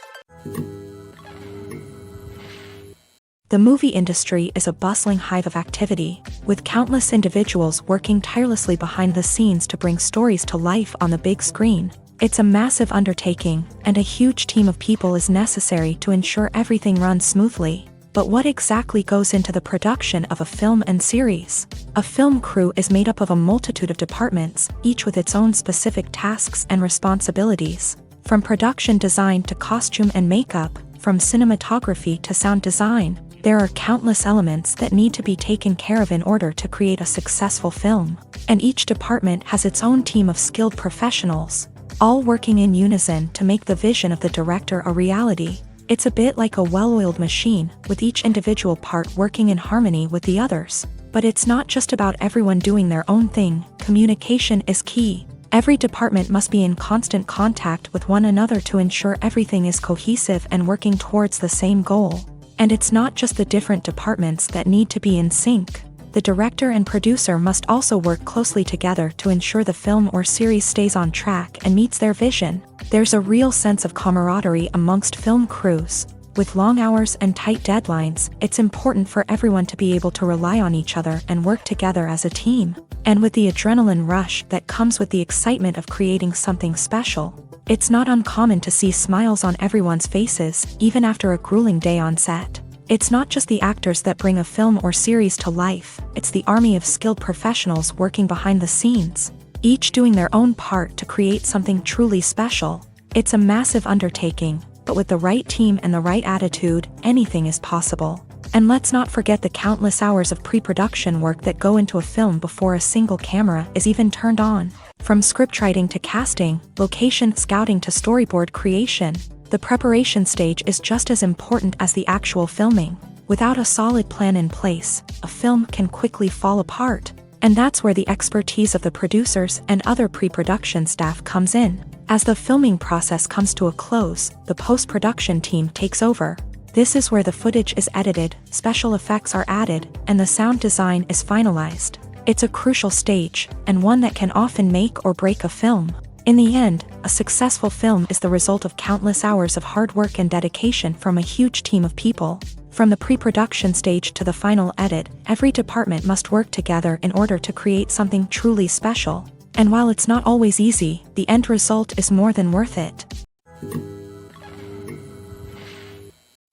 The movie industry is a bustling hive of activity, with countless individuals working tirelessly behind the scenes to bring stories to life on the big screen. It's a massive undertaking, and a huge team of people is necessary to ensure everything runs smoothly. But what exactly goes into the production of a film and series? A film crew is made up of a multitude of departments, each with its own specific tasks and responsibilities. From production design to costume and makeup, from cinematography to sound design, there are countless elements that need to be taken care of in order to create a successful film. And each department has its own team of skilled professionals, all working in unison to make the vision of the director a reality. It's a bit like a well-oiled machine, with each individual part working in harmony with the others. But it's not just about everyone doing their own thing. Communication is key. Every department must be in constant contact with one another to ensure everything is cohesive and working towards the same goal. And it's not just the different departments that need to be in sync. The director and producer must also work closely together to ensure the film or series stays on track and meets their vision. There's a real sense of camaraderie amongst film crews. With long hours and tight deadlines, it's important for everyone to be able to rely on each other and work together as a team. And with the adrenaline rush that comes with the excitement of creating something special, it's not uncommon to see smiles on everyone's faces, even after a grueling day on set. It's not just the actors that bring a film or series to life, it's the army of skilled professionals working behind the scenes, each doing their own part to create something truly special. It's a massive undertaking, but with the right team and the right attitude, anything is possible. And let's not forget the countless hours of pre-production work that go into a film before a single camera is even turned on. From scriptwriting to casting, location scouting to storyboard creation, the preparation stage is just as important as the actual filming. Without a solid plan in place, a film can quickly fall apart. And that's where the expertise of the producers and other pre-production staff comes in. As the filming process comes to a close, the post-production team takes over. This is where the footage is edited, special effects are added, and the sound design is finalized. It's a crucial stage, and one that can often make or break a film. In the end, a successful film is the result of countless hours of hard work and dedication from a huge team of people. From the pre-production stage to the final edit, every department must work together in order to create something truly special. And while it's not always easy, the end result is more than worth it.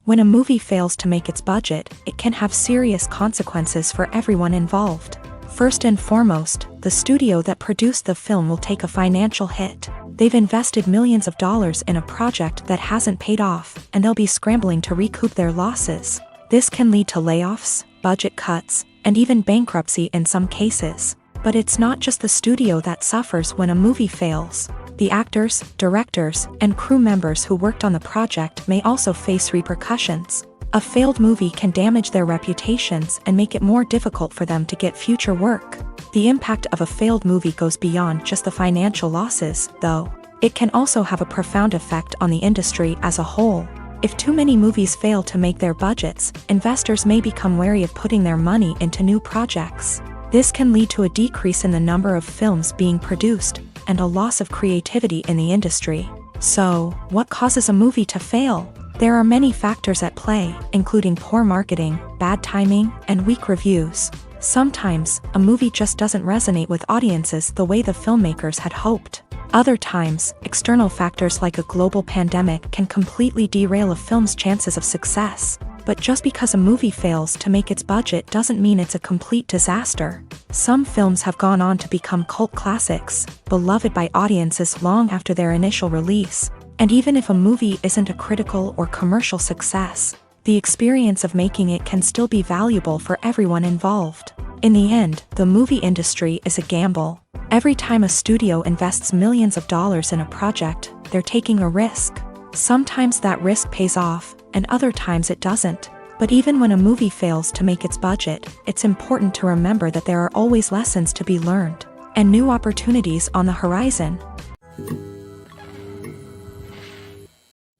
When a movie fails to make its budget, it can have serious consequences for everyone involved. First and foremost, the studio that produced the film will take a financial hit. They've invested millions of dollars in a project that hasn't paid off, and they'll be scrambling to recoup their losses. This can lead to layoffs, budget cuts, and even bankruptcy in some cases. But it's not just the studio that suffers when a movie fails. The actors, directors, and crew members who worked on the project may also face repercussions. A failed movie can damage their reputations and make it more difficult for them to get future work. The impact of a failed movie goes beyond just the financial losses, though. It can also have a profound effect on the industry as a whole. If too many movies fail to make their budgets, investors may become wary of putting their money into new projects. This can lead to a decrease in the number of films being produced, and a loss of creativity in the industry. So, what causes a movie to fail? There are many factors at play, including poor marketing, bad timing, and weak reviews. Sometimes, a movie just doesn't resonate with audiences the way the filmmakers had hoped. Other times, external factors like a global pandemic can completely derail a film's chances of success. But just because a movie fails to make its budget doesn't mean it's a complete disaster. Some films have gone on to become cult classics, beloved by audiences long after their initial release. And even if a movie isn't a critical or commercial success, the experience of making it can still be valuable for everyone involved. In the end, the movie industry is a gamble. Every time a studio invests millions of dollars in a project, they're taking a risk. Sometimes that risk pays off, and other times it doesn't. But even when a movie fails to make its budget, it's important to remember that there are always lessons to be learned, and new opportunities on the horizon.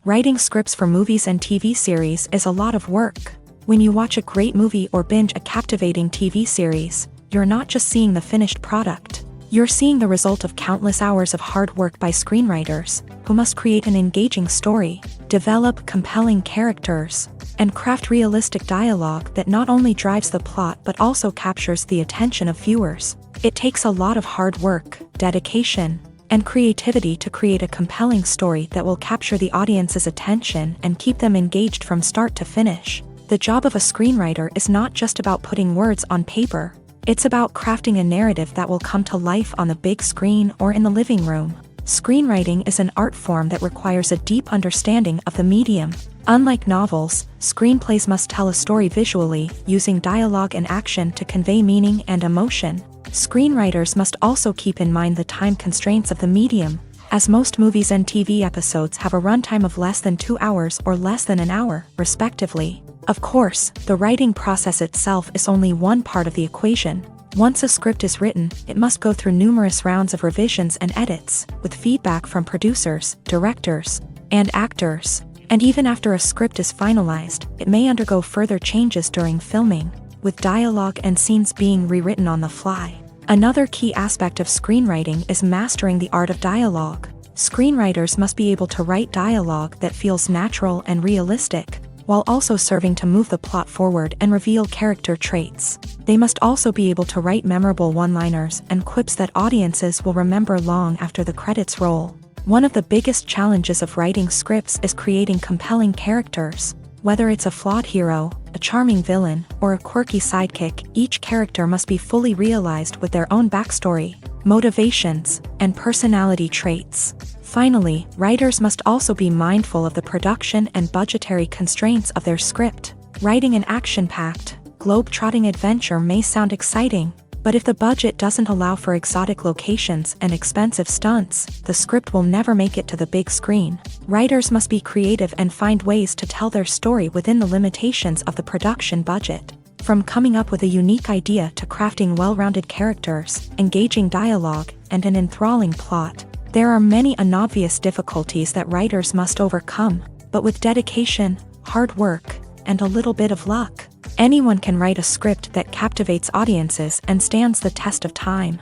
Writing scripts for movies and TV series is a lot of work. When you watch a great movie or binge a captivating TV series, you're not just seeing the finished product. You're seeing the result of countless hours of hard work by screenwriters, who must create an engaging story, develop compelling characters, and craft realistic dialogue that not only drives the plot but also captures the attention of viewers. It takes a lot of hard work, dedication, and creativity to create a compelling story that will capture the audience's attention and keep them engaged from start to finish. The job of a screenwriter is not just about putting words on paper. It's about crafting a narrative that will come to life on the big screen or in the living room. Screenwriting is an art form that requires a deep understanding of the medium. Unlike novels, screenplays must tell a story visually, using dialogue and action to convey meaning and emotion. Screenwriters must also keep in mind the time constraints of the medium, as most movies and TV episodes have a runtime of less than 2 hours or less than an hour, respectively. Of course, the writing process itself is only one part of the equation. Once a script is written, it must go through numerous rounds of revisions and edits, with feedback from producers, directors, and actors. And even after a script is finalized, it may undergo further changes during filming, with dialogue and scenes being rewritten on the fly. Another key aspect of screenwriting is mastering the art of dialogue. Screenwriters must be able to write dialogue that feels natural and realistic, while also serving to move the plot forward and reveal character traits. They must also be able to write memorable one-liners and quips that audiences will remember long after the credits roll. One of the biggest challenges of writing scripts is creating compelling characters. Whether it's a flawed hero, a charming villain, or a quirky sidekick, each character must be fully realized with their own backstory, motivations, and personality traits. Finally, writers must also be mindful of the production and budgetary constraints of their script. Writing an action-packed, globe-trotting adventure may sound exciting, but if the budget doesn't allow for exotic locations and expensive stunts, the script will never make it to the big screen. Writers must be creative and find ways to tell their story within the limitations of the production budget. From coming up with a unique idea to crafting well-rounded characters, engaging dialogue, and an enthralling plot, there are many unobvious difficulties that writers must overcome, but with dedication, hard work, and a little bit of luck, Anyone can write a script that captivates audiences and stands the test of time.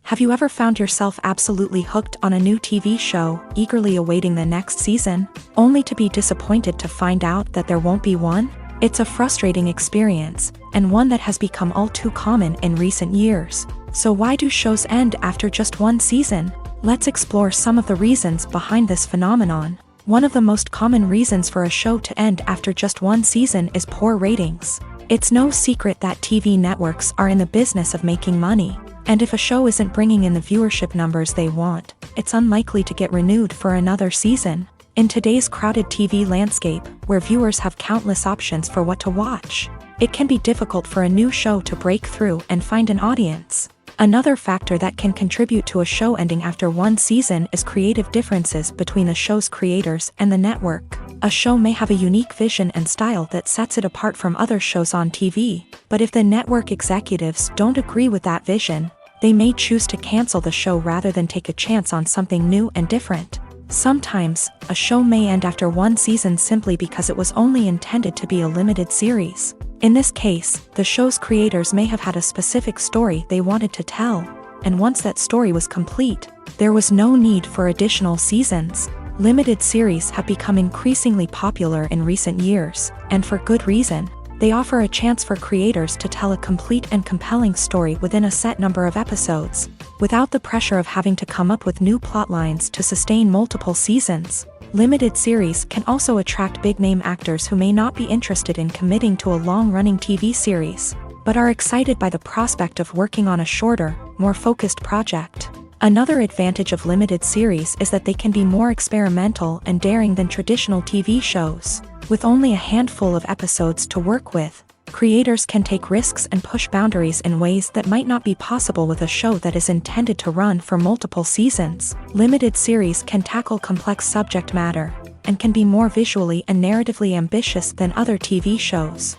Have you ever found yourself absolutely hooked on a new TV show, eagerly awaiting the next season, only to be disappointed to find out that there won't be one? It's a frustrating experience, and one that has become all too common in recent years. So why do shows end after just one season? Let's explore some of the reasons behind this phenomenon. One of the most common reasons for a show to end after just one season is poor ratings. It's no secret that TV networks are in the business of making money, and if a show isn't bringing in the viewership numbers they want, it's unlikely to get renewed for another season. In today's crowded TV landscape, where viewers have countless options for what to watch, it can be difficult for a new show to break through and find an audience. Another factor that can contribute to a show ending after one season is creative differences between the show's creators and the network. A show may have a unique vision and style that sets it apart from other shows on TV, but if the network executives don't agree with that vision, they may choose to cancel the show rather than take a chance on something new and different. Sometimes, a show may end after one season simply because it was only intended to be a limited series. In this case, the show's creators may have had a specific story they wanted to tell, and once that story was complete, there was no need for additional seasons. Limited series have become increasingly popular in recent years, and for good reason. They offer a chance for creators to tell a complete and compelling story within a set number of episodes, without the pressure of having to come up with new plotlines to sustain multiple seasons. Limited series can also attract big-name actors who may not be interested in committing to a long-running TV series, but are excited by the prospect of working on a shorter, more focused project. Another advantage of limited series is that they can be more experimental and daring than traditional TV shows. With only a handful of episodes to work with, creators can take risks and push boundaries in ways that might not be possible with a show that is intended to run for multiple seasons. Limited series can tackle complex subject matter, and can be more visually and narratively ambitious than other TV shows.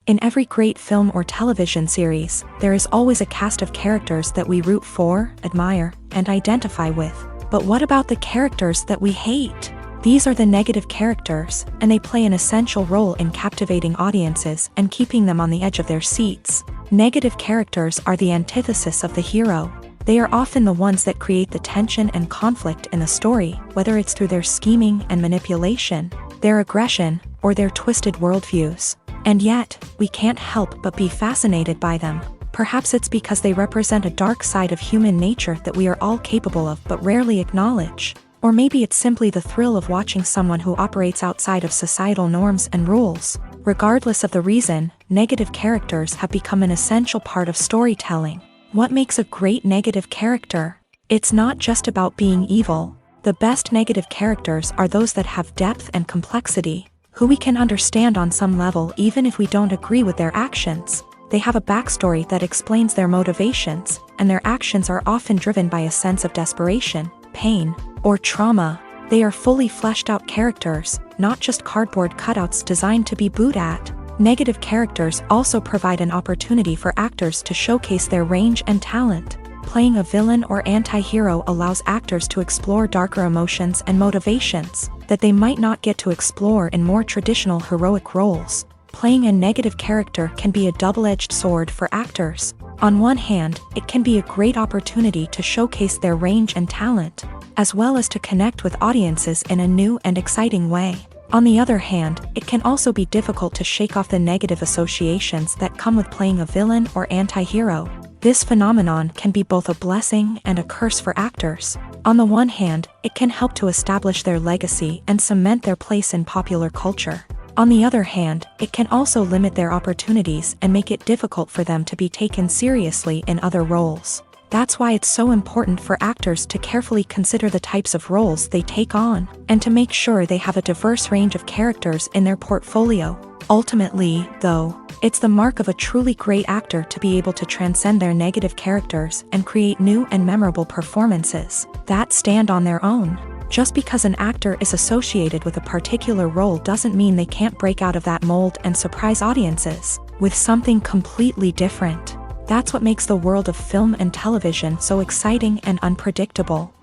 In every great film or television series, there is always a cast of characters that we root for, admire, and identify with. But what about the characters that we hate? These are the negative characters, and they play an essential role in captivating audiences and keeping them on the edge of their seats. Negative characters are the antithesis of the hero. They are often the ones that create the tension and conflict in the story, whether it's through their scheming and manipulation, their aggression, or their twisted worldviews. And yet, we can't help but be fascinated by them. Perhaps it's because they represent a dark side of human nature that we are all capable of but rarely acknowledge. Or maybe it's simply the thrill of watching someone who operates outside of societal norms and rules. Regardless of the reason, negative characters have become an essential part of storytelling. What makes a great negative character? It's not just about being evil. The best negative characters are those that have depth and complexity, who we can understand on some level even if we don't agree with their actions. They have a backstory that explains their motivations, and their actions are often driven by a sense of desperation, pain, or trauma. They are fully fleshed out characters, not just cardboard cutouts designed to be booed at. Negative characters also provide an opportunity for actors to showcase their range and talent. Playing a villain or anti-hero allows actors to explore darker emotions and motivations that they might not get to explore in more traditional heroic roles. Playing a negative character can be a double-edged sword for actors. On one hand, it can be a great opportunity to showcase their range and talent, as well as to connect with audiences in a new and exciting way. On the other hand, it can also be difficult to shake off the negative associations that come with playing a villain or anti-hero. This phenomenon can be both a blessing and a curse for actors. On the one hand, it can help to establish their legacy and cement their place in popular culture. On the other hand, it can also limit their opportunities and make it difficult for them to be taken seriously in other roles. That's why it's so important for actors to carefully consider the types of roles they take on, and to make sure they have a diverse range of characters in their portfolio. Ultimately, though, it's the mark of a truly great actor to be able to transcend their negative characters and create new and memorable performances that stand on their own. Just because an actor is associated with a particular role doesn't mean they can't break out of that mold and surprise audiences with something completely different. That's what makes the world of film and television so exciting and unpredictable.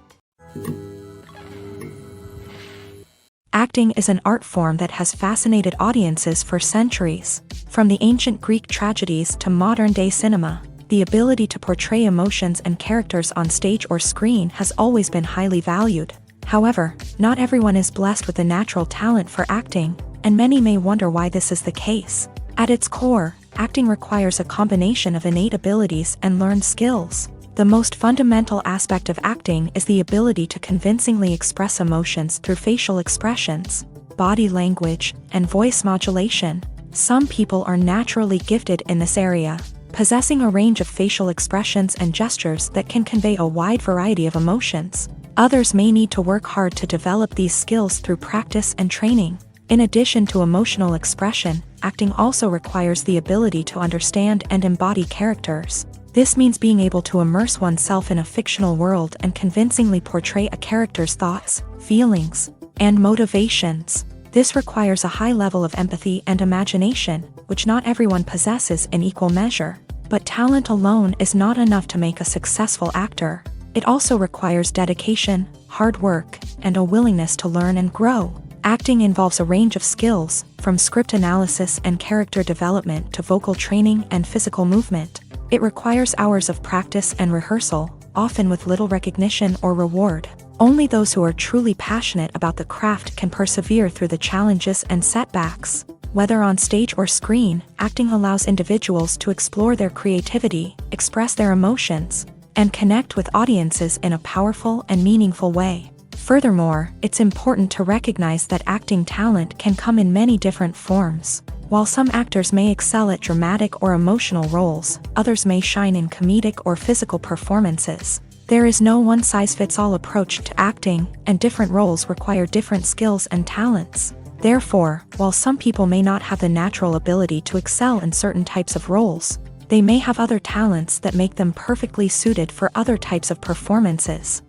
Acting is an art form that has fascinated audiences for centuries. From the ancient Greek tragedies to modern-day cinema, the ability to portray emotions and characters on stage or screen has always been highly valued. However, not everyone is blessed with the natural talent for acting, and many may wonder why this is the case. At its core, acting requires a combination of innate abilities and learned skills. The most fundamental aspect of acting is the ability to convincingly express emotions through facial expressions, body language, and voice modulation. Some people are naturally gifted in this area, possessing a range of facial expressions and gestures that can convey a wide variety of emotions. Others may need to work hard to develop these skills through practice and training. In addition to emotional expression, acting also requires the ability to understand and embody characters. This means being able to immerse oneself in a fictional world and convincingly portray a character's thoughts, feelings, and motivations. This requires a high level of empathy and imagination, which not everyone possesses in equal measure. But talent alone is not enough to make a successful actor. It also requires dedication, hard work, and a willingness to learn and grow. Acting involves a range of skills, from script analysis and character development to vocal training and physical movement. It requires hours of practice and rehearsal, often with little recognition or reward. Only those who are truly passionate about the craft can persevere through the challenges and setbacks. Whether on stage or screen, acting allows individuals to explore their creativity, express their emotions, and connect with audiences in a powerful and meaningful way. Furthermore, it's important to recognize that acting talent can come in many different forms. While some actors may excel at dramatic or emotional roles, others may shine in comedic or physical performances. There is no one-size-fits-all approach to acting, and different roles require different skills and talents. Therefore, while some people may not have the natural ability to excel in certain types of roles, they may have other talents that make them perfectly suited for other types of performances.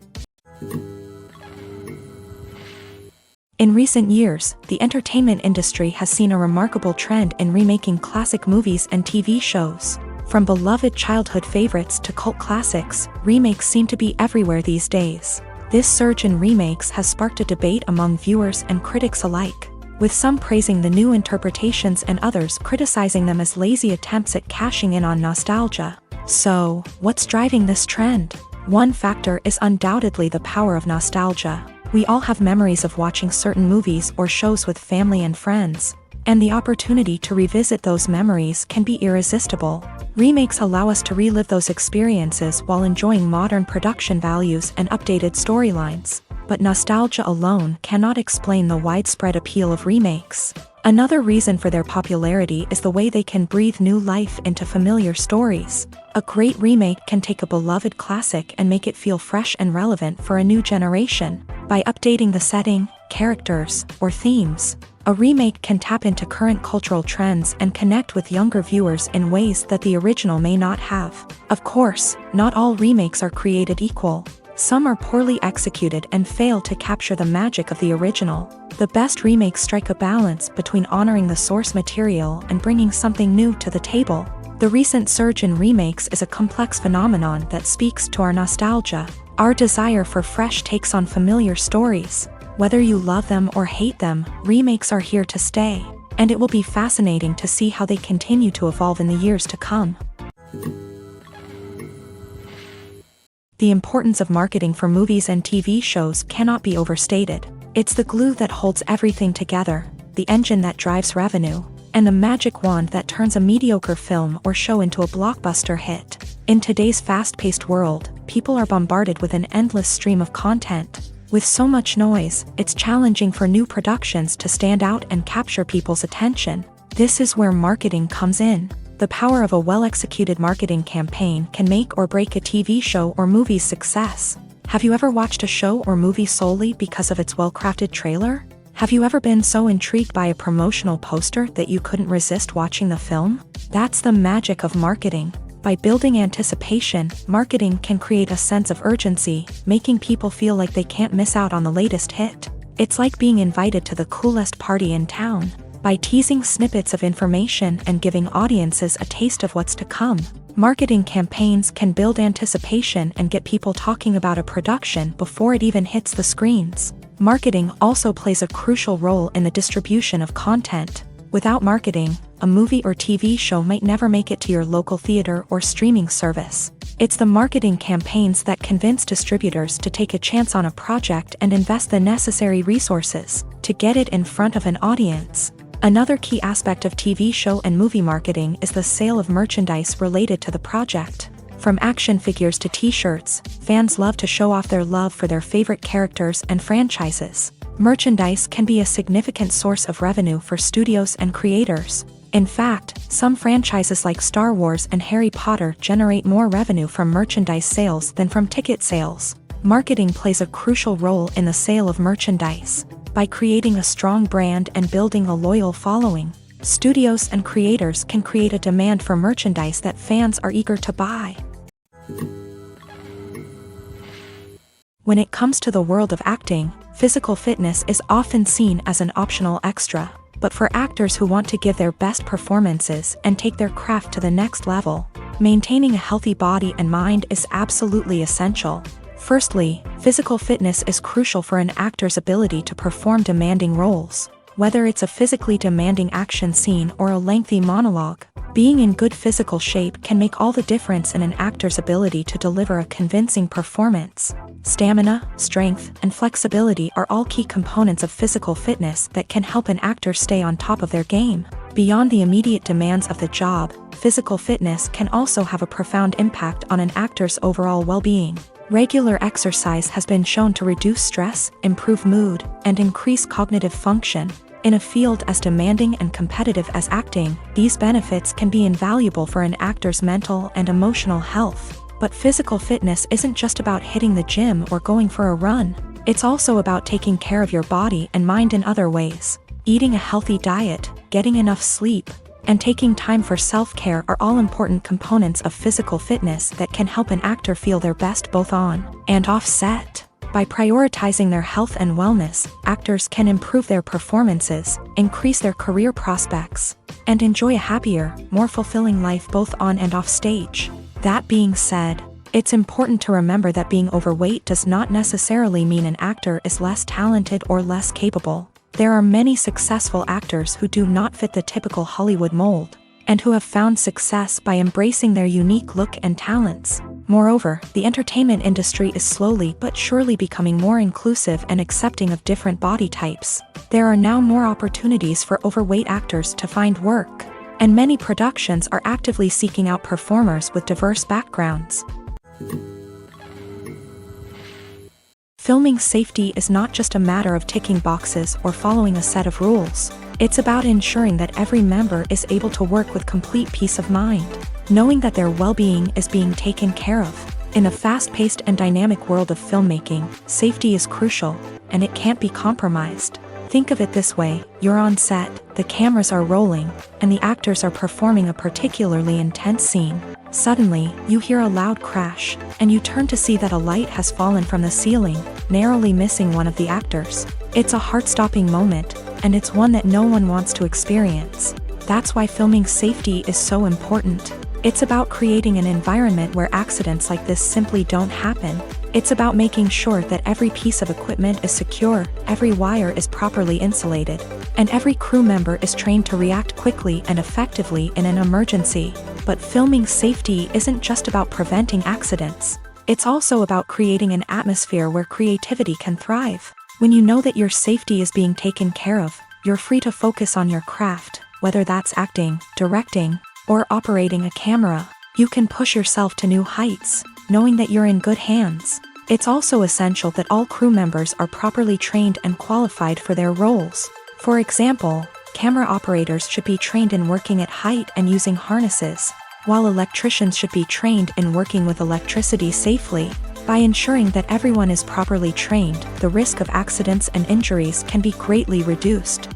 In recent years, the entertainment industry has seen a remarkable trend in remaking classic movies and TV shows. From beloved childhood favorites to cult classics, remakes seem to be everywhere these days. This surge in remakes has sparked a debate among viewers and critics alike, with some praising the new interpretations and others criticizing them as lazy attempts at cashing in on nostalgia. So, what's driving this trend? One factor is undoubtedly the power of nostalgia. We all have memories of watching certain movies or shows with family and friends, and the opportunity to revisit those memories can be irresistible. Remakes allow us to relive those experiences while enjoying modern production values and updated storylines. But nostalgia alone cannot explain the widespread appeal of remakes. Another reason for their popularity is the way they can breathe new life into familiar stories. A great remake can take a beloved classic and make it feel fresh and relevant for a new generation. By updating the setting, characters, or themes, a remake can tap into current cultural trends and connect with younger viewers in ways that the original may not have. Of course, not all remakes are created equal. Some are poorly executed and fail to capture the magic of the original. The best remakes strike a balance between honoring the source material and bringing something new to the table. The recent surge in remakes is a complex phenomenon that speaks to our nostalgia, our desire for fresh takes on familiar stories. Whether you love them or hate them, remakes are here to stay, and it will be fascinating to see how they continue to evolve in the years to come. The importance of marketing for movies and TV shows cannot be overstated. It's the glue that holds everything together, the engine that drives revenue, and the magic wand that turns a mediocre film or show into a blockbuster hit. In today's fast-paced world, people are bombarded with an endless stream of content. With so much noise, it's challenging for new productions to stand out and capture people's attention. This is where marketing comes in. The power of a well-executed marketing campaign can make or break a TV show or movie's success. Have you ever watched a show or movie solely because of its well-crafted trailer? Have you ever been so intrigued by a promotional poster that you couldn't resist watching the film? That's the magic of marketing. By building anticipation, marketing can create a sense of urgency, making people feel like they can't miss out on the latest hit. It's like being invited to the coolest party in town. By teasing snippets of information and giving audiences a taste of what's to come, marketing campaigns can build anticipation and get people talking about a production before it even hits the screens. Marketing also plays a crucial role in the distribution of content. Without marketing, a movie or TV show might never make it to your local theater or streaming service. It's the marketing campaigns that convince distributors to take a chance on a project and invest the necessary resources to get it in front of an audience. Another key aspect of TV show and movie marketing is the sale of merchandise related to the project. From action figures to t-shirts, fans love to show off their love for their favorite characters and franchises. Merchandise can be a significant source of revenue for studios and creators. In fact, some franchises like Star Wars and Harry Potter generate more revenue from merchandise sales than from ticket sales. Marketing plays a crucial role in the sale of merchandise. By creating a strong brand and building a loyal following, studios and creators can create a demand for merchandise that fans are eager to buy. When it comes to the world of acting, physical fitness is often seen as an optional extra. But for actors who want to give their best performances and take their craft to the next level, maintaining a healthy body and mind is absolutely essential. Firstly, physical fitness is crucial for an actor's ability to perform demanding roles. Whether it's a physically demanding action scene or a lengthy monologue, being in good physical shape can make all the difference in an actor's ability to deliver a convincing performance. Stamina, strength, and flexibility are all key components of physical fitness that can help an actor stay on top of their game. Beyond the immediate demands of the job, physical fitness can also have a profound impact on an actor's overall well-being. Regular exercise has been shown to reduce stress, improve mood, and increase cognitive function. In a field as demanding and competitive as acting, these benefits can be invaluable for an actor's mental and emotional health. But physical fitness isn't just about hitting the gym or going for a run. It's also about taking care of your body and mind in other ways. Eating a healthy diet, getting enough sleep, and taking time for self-care are all important components of physical fitness that can help an actor feel their best both on and off set. By prioritizing their health and wellness, actors can improve their performances, increase their career prospects, and enjoy a happier, more fulfilling life both on and off stage. That being said, it's important to remember that being overweight does not necessarily mean an actor is less talented or less capable. There are many successful actors who do not fit the typical Hollywood mold, and who have found success by embracing their unique look and talents. Moreover, the entertainment industry is slowly but surely becoming more inclusive and accepting of different body types. There are now more opportunities for overweight actors to find work, and many productions are actively seeking out performers with diverse backgrounds. Filming safety is not just a matter of ticking boxes or following a set of rules. It's about ensuring that every member is able to work with complete peace of mind, knowing that their well-being is being taken care of. In a fast-paced and dynamic world of filmmaking, safety is crucial, and it can't be compromised. Think of it this way: you're on set, the cameras are rolling, and the actors are performing a particularly intense scene. Suddenly, you hear a loud crash, and you turn to see that a light has fallen from the ceiling, narrowly missing one of the actors. It's a heart-stopping moment, and it's one that no one wants to experience. That's why filming safety is so important. It's about creating an environment where accidents like this simply don't happen. It's about making sure that every piece of equipment is secure, every wire is properly insulated, and every crew member is trained to react quickly and effectively in an emergency. But filming safety isn't just about preventing accidents. It's also about creating an atmosphere where creativity can thrive. When you know that your safety is being taken care of, you're free to focus on your craft, whether that's acting, directing, or operating a camera. You can push yourself to new heights, knowing that you're in good hands. It's also essential that all crew members are properly trained and qualified for their roles. For example, camera operators should be trained in working at height and using harnesses, while electricians should be trained in working with electricity safely. By ensuring that everyone is properly trained, the risk of accidents and injuries can be greatly reduced.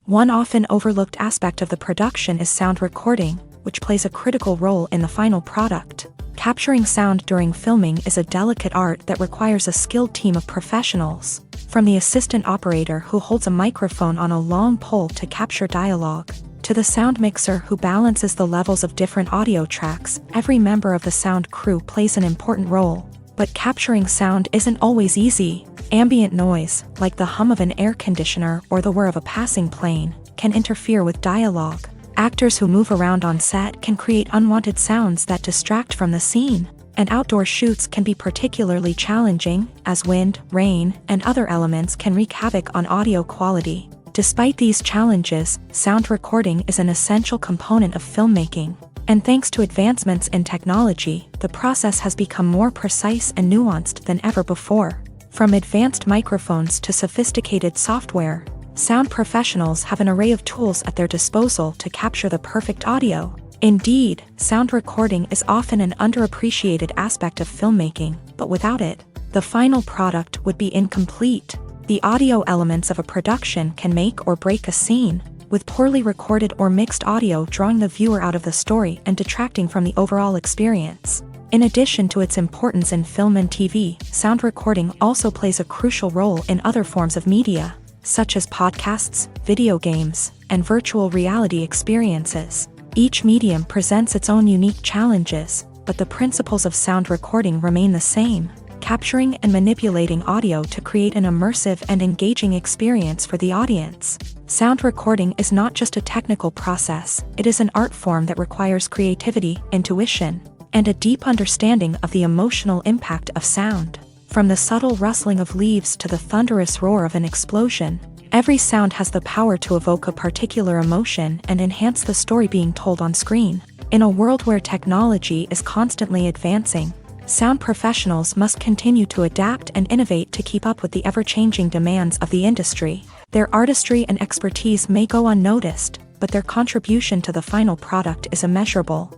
One often overlooked aspect of the production is sound recording, which plays a critical role in the final product. Capturing sound during filming is a delicate art that requires a skilled team of professionals. From the assistant operator who holds a microphone on a long pole to capture dialogue, to the sound mixer who balances the levels of different audio tracks, every member of the sound crew plays an important role. But capturing sound isn't always easy. Ambient noise, like the hum of an air conditioner or the whir of a passing plane, can interfere with dialogue. Actors who move around on set can create unwanted sounds that distract from the scene. And outdoor shoots can be particularly challenging, as wind, rain, and other elements can wreak havoc on audio quality. Despite these challenges, sound recording is an essential component of filmmaking. And thanks to advancements in technology, the process has become more precise and nuanced than ever before. From advanced microphones to sophisticated software, sound professionals have an array of tools at their disposal to capture the perfect audio. Indeed, sound recording is often an underappreciated aspect of filmmaking, but without it, the final product would be incomplete. The audio elements of a production can make or break a scene, with poorly recorded or mixed audio drawing the viewer out of the story and detracting from the overall experience. In addition to its importance in film and TV, sound recording also plays a crucial role in other forms of media, such as podcasts, video games, and virtual reality experiences. Each medium presents its own unique challenges, but the principles of sound recording remain the same, capturing and manipulating audio to create an immersive and engaging experience for the audience. Sound recording is not just a technical process, it is an art form that requires creativity, intuition, and a deep understanding of the emotional impact of sound. From the subtle rustling of leaves to the thunderous roar of an explosion, every sound has the power to evoke a particular emotion and enhance the story being told on screen. In a world where technology is constantly advancing, sound professionals must continue to adapt and innovate to keep up with the ever-changing demands of the industry. Their artistry and expertise may go unnoticed, but their contribution to the final product is immeasurable.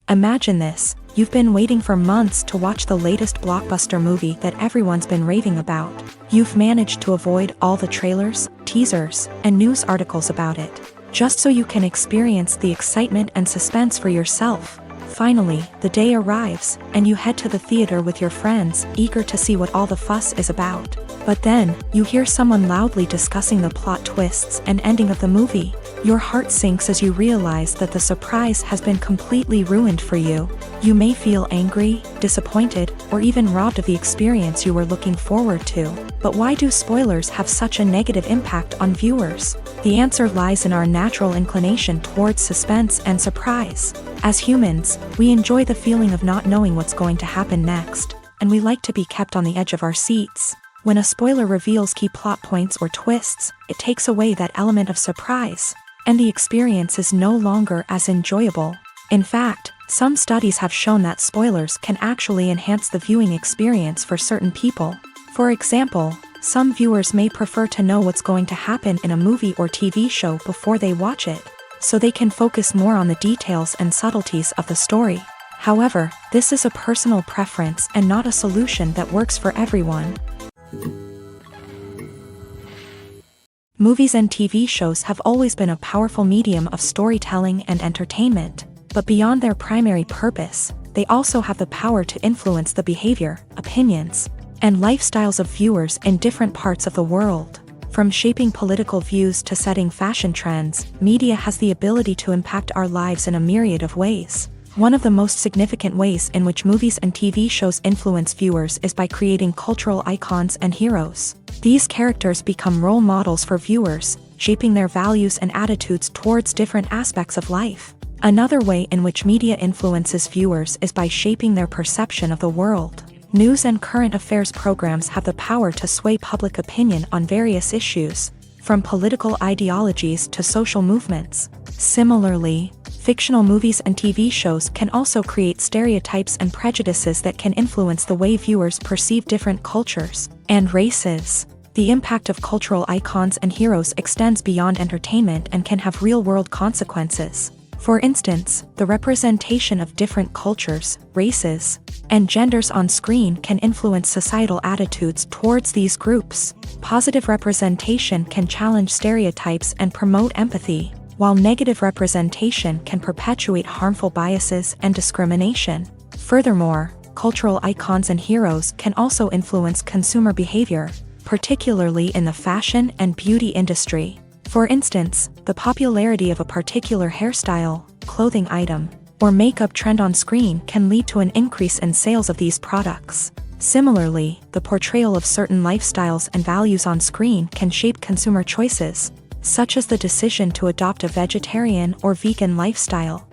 Imagine this. You've been waiting for months to watch the latest blockbuster movie that everyone's been raving about. You've managed to avoid all the trailers, teasers, and news articles about it, just so you can experience the excitement and suspense for yourself. Finally, the day arrives, and you head to the theater with your friends, eager to see what all the fuss is about. But then, you hear someone loudly discussing the plot twists and ending of the movie. Your heart sinks as you realize that the surprise has been completely ruined for you. You may feel angry, disappointed, or even robbed of the experience you were looking forward to. But why do spoilers have such a negative impact on viewers? The answer lies in our natural inclination towards suspense and surprise. As humans, we enjoy the feeling of not knowing what's going to happen next, and we like to be kept on the edge of our seats. When a spoiler reveals key plot points or twists, it takes away that element of surprise, and the experience is no longer as enjoyable. In fact, some studies have shown that spoilers can actually enhance the viewing experience for certain people. For example, some viewers may prefer to know what's going to happen in a movie or TV show before they watch it, so they can focus more on the details and subtleties of the story. However, this is a personal preference and not a solution that works for everyone. Movies and TV shows have always been a powerful medium of storytelling and entertainment, but beyond their primary purpose, they also have the power to influence the behavior, opinions, and lifestyles of viewers in different parts of the world. From shaping political views to setting fashion trends, media has the ability to impact our lives in a myriad of ways. One of the most significant ways in which movies and TV shows influence viewers is by creating cultural icons and heroes. These characters become role models for viewers, shaping their values and attitudes towards different aspects of life. Another way in which media influences viewers is by shaping their perception of the world. News and current affairs programs have the power to sway public opinion on various issues, from political ideologies to social movements. Similarly, fictional movies and TV shows can also create stereotypes and prejudices that can influence the way viewers perceive different cultures and races. The impact of cultural icons and heroes extends beyond entertainment and can have real-world consequences. For instance, the representation of different cultures, races, and genders on screen can influence societal attitudes towards these groups. Positive representation can challenge stereotypes and promote empathy, while negative representation can perpetuate harmful biases and discrimination. Furthermore, cultural icons and heroes can also influence consumer behavior, particularly in the fashion and beauty industry. For instance, the popularity of a particular hairstyle, clothing item, or makeup trend on screen can lead to an increase in sales of these products. Similarly, the portrayal of certain lifestyles and values on screen can shape consumer choices, such as the decision to adopt a vegetarian or vegan lifestyle.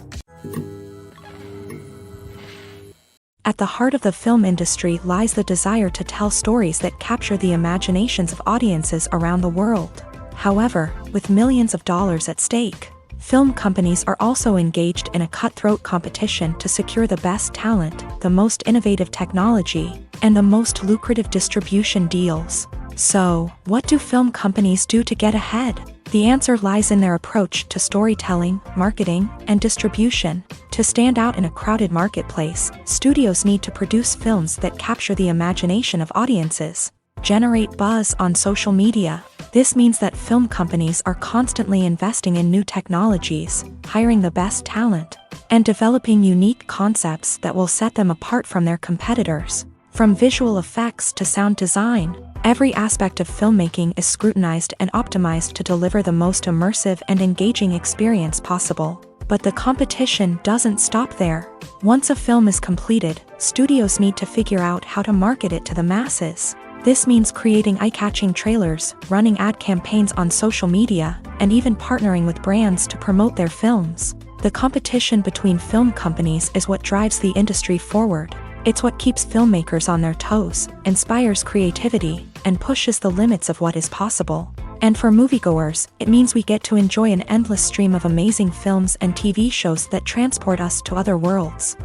At the heart of the film industry lies the desire to tell stories that capture the imaginations of audiences around the world. However, with millions of dollars at stake, film companies are also engaged in a cutthroat competition to secure the best talent, the most innovative technology, and the most lucrative distribution deals. So, what do film companies do to get ahead? The answer lies in their approach to storytelling, marketing, and distribution. To stand out in a crowded marketplace, studios need to produce films that capture the imagination of audiences, generate buzz on social media. This means that film companies are constantly investing in new technologies, hiring the best talent, and developing unique concepts that will set them apart from their competitors. From visual effects to sound design, every aspect of filmmaking is scrutinized and optimized to deliver the most immersive and engaging experience possible. But the competition doesn't stop there. Once a film is completed, studios need to figure out how to market it to the masses. This means creating eye-catching trailers, running ad campaigns on social media, and even partnering with brands to promote their films. The competition between film companies is what drives the industry forward. It's what keeps filmmakers on their toes, inspires creativity, and pushes the limits of what is possible. And for moviegoers, it means we get to enjoy an endless stream of amazing films and TV shows that transport us to other worlds.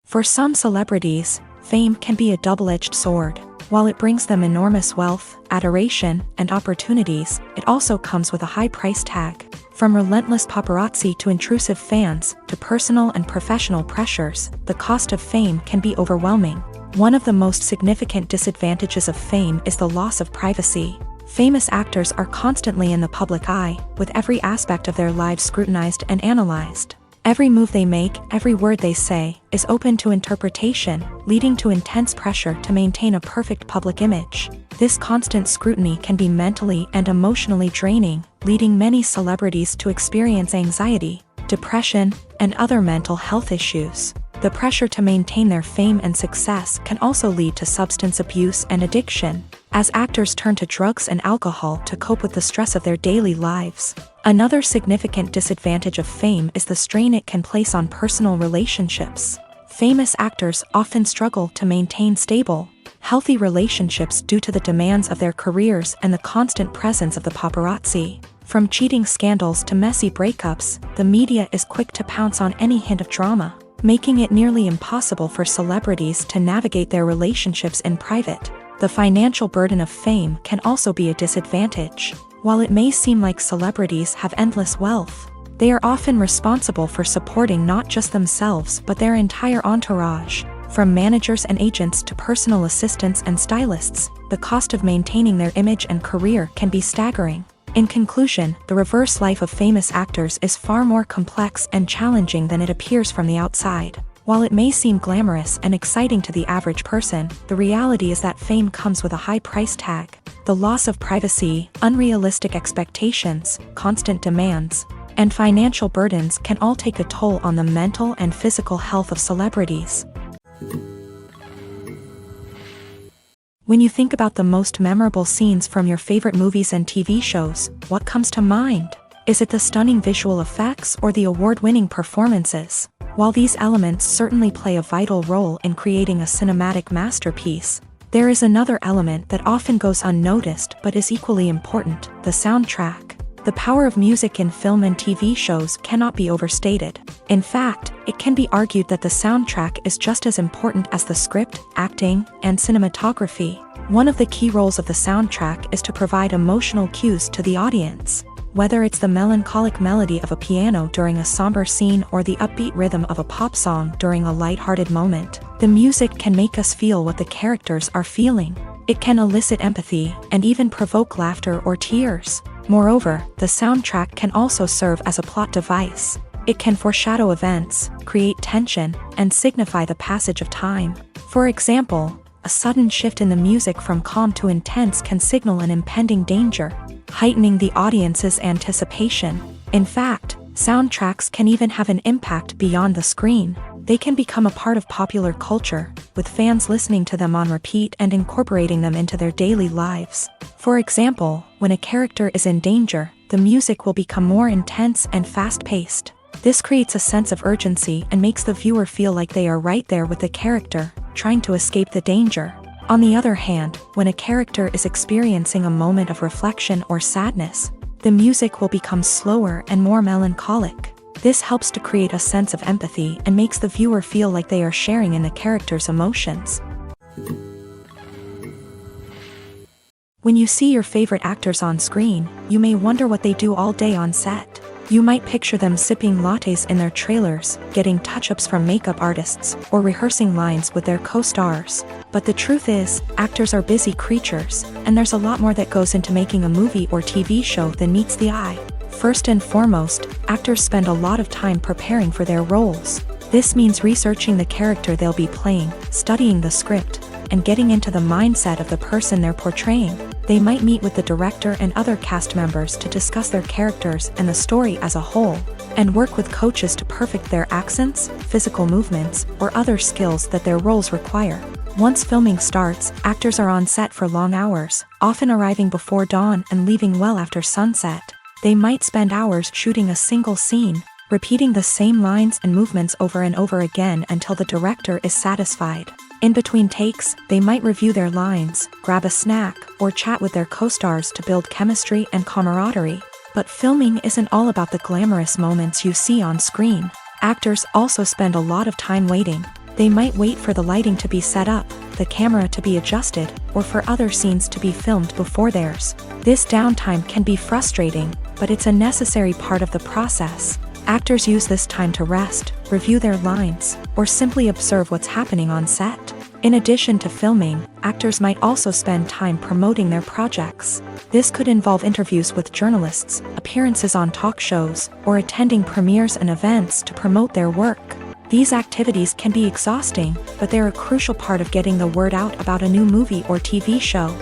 For some celebrities, fame can be a double-edged sword. While it brings them enormous wealth, adoration, and opportunities, it also comes with a high price tag. From relentless paparazzi to intrusive fans, to personal and professional pressures, the cost of fame can be overwhelming. One of the most significant disadvantages of fame is the loss of privacy. Famous actors are constantly in the public eye, with every aspect of their lives scrutinized and analyzed. Every move they make, every word they say, is open to interpretation, leading to intense pressure to maintain a perfect public image. This constant scrutiny can be mentally and emotionally draining, leading many celebrities to experience anxiety, depression, and other mental health issues. The pressure to maintain their fame and success can also lead to substance abuse and addiction, as actors turn to drugs and alcohol to cope with the stress of their daily lives. Another significant disadvantage of fame is the strain it can place on personal relationships. Famous actors often struggle to maintain stable, healthy relationships due to the demands of their careers and the constant presence of the paparazzi. From cheating scandals to messy breakups, the media is quick to pounce on any hint of drama, making it nearly impossible for celebrities to navigate their relationships in private. The financial burden of fame can also be a disadvantage. While it may seem like celebrities have endless wealth, they are often responsible for supporting not just themselves but their entire entourage. From managers and agents to personal assistants and stylists, the cost of maintaining their image and career can be staggering. In conclusion, the reverse life of famous actors is far more complex and challenging than it appears from the outside. While it may seem glamorous and exciting to the average person, the reality is that fame comes with a high price tag. The loss of privacy, unrealistic expectations, constant demands, and financial burdens can all take a toll on the mental and physical health of celebrities. When you think about the most memorable scenes from your favorite movies and TV shows, what comes to mind? Is it the stunning visual effects or the award-winning performances? While these elements certainly play a vital role in creating a cinematic masterpiece, there is another element that often goes unnoticed but is equally important: the soundtrack. The power of music in film and TV shows cannot be overstated. In fact, it can be argued that the soundtrack is just as important as the script, acting, and cinematography. One of the key roles of the soundtrack is to provide emotional cues to the audience. Whether it's the melancholic melody of a piano during a somber scene or the upbeat rhythm of a pop song during a lighthearted moment, the music can make us feel what the characters are feeling. It can elicit empathy and even provoke laughter or tears. Moreover, the soundtrack can also serve as a plot device. It can foreshadow events, create tension, and signify the passage of time. For example, a sudden shift in the music from calm to intense can signal an impending danger, heightening the audience's anticipation. In fact, Soundtracks can even have an impact beyond the screen. They can become a part of popular culture, with fans listening to them on repeat and incorporating them into their daily lives. For example, when a character is in danger, the music will become more intense and fast-paced. This creates a sense of urgency and makes the viewer feel like they are right there with the character, trying to escape the danger. On the other hand, when a character is experiencing a moment of reflection or sadness, the music will become slower and more melancholic. This helps to create a sense of empathy and makes the viewer feel like they are sharing in the character's emotions. When you see your favorite actors on screen, you may wonder what they do all day on set. You might picture them sipping lattes in their trailers, getting touch-ups from makeup artists, or rehearsing lines with their co-stars. But the truth is, actors are busy creatures, and there's a lot more that goes into making a movie or TV show than meets the eye. First and foremost, actors spend a lot of time preparing for their roles. This means researching the character they'll be playing, studying the script, and getting into the mindset of the person they're portraying. They might meet with the director and other cast members to discuss their characters and the story as a whole, and work with coaches to perfect their accents, physical movements, or other skills that their roles require. Once filming starts, actors are on set for long hours, often arriving before dawn and leaving well after sunset. They might spend hours shooting a single scene, repeating the same lines and movements over and over again until the director is satisfied. In between takes, they might review their lines, grab a snack, or chat with their co-stars to build chemistry and camaraderie. But filming isn't all about the glamorous moments you see on screen. Actors also spend a lot of time waiting. They might wait for the lighting to be set up, the camera to be adjusted, or for other scenes to be filmed before theirs. This downtime can be frustrating, but it's a necessary part of the process. Actors use this time to rest, review their lines, or simply observe what's happening on set. In addition to filming, actors might also spend time promoting their projects. This could involve interviews with journalists, appearances on talk shows, or attending premieres and events to promote their work. These activities can be exhausting, but they're a crucial part of getting the word out about a new movie or TV show.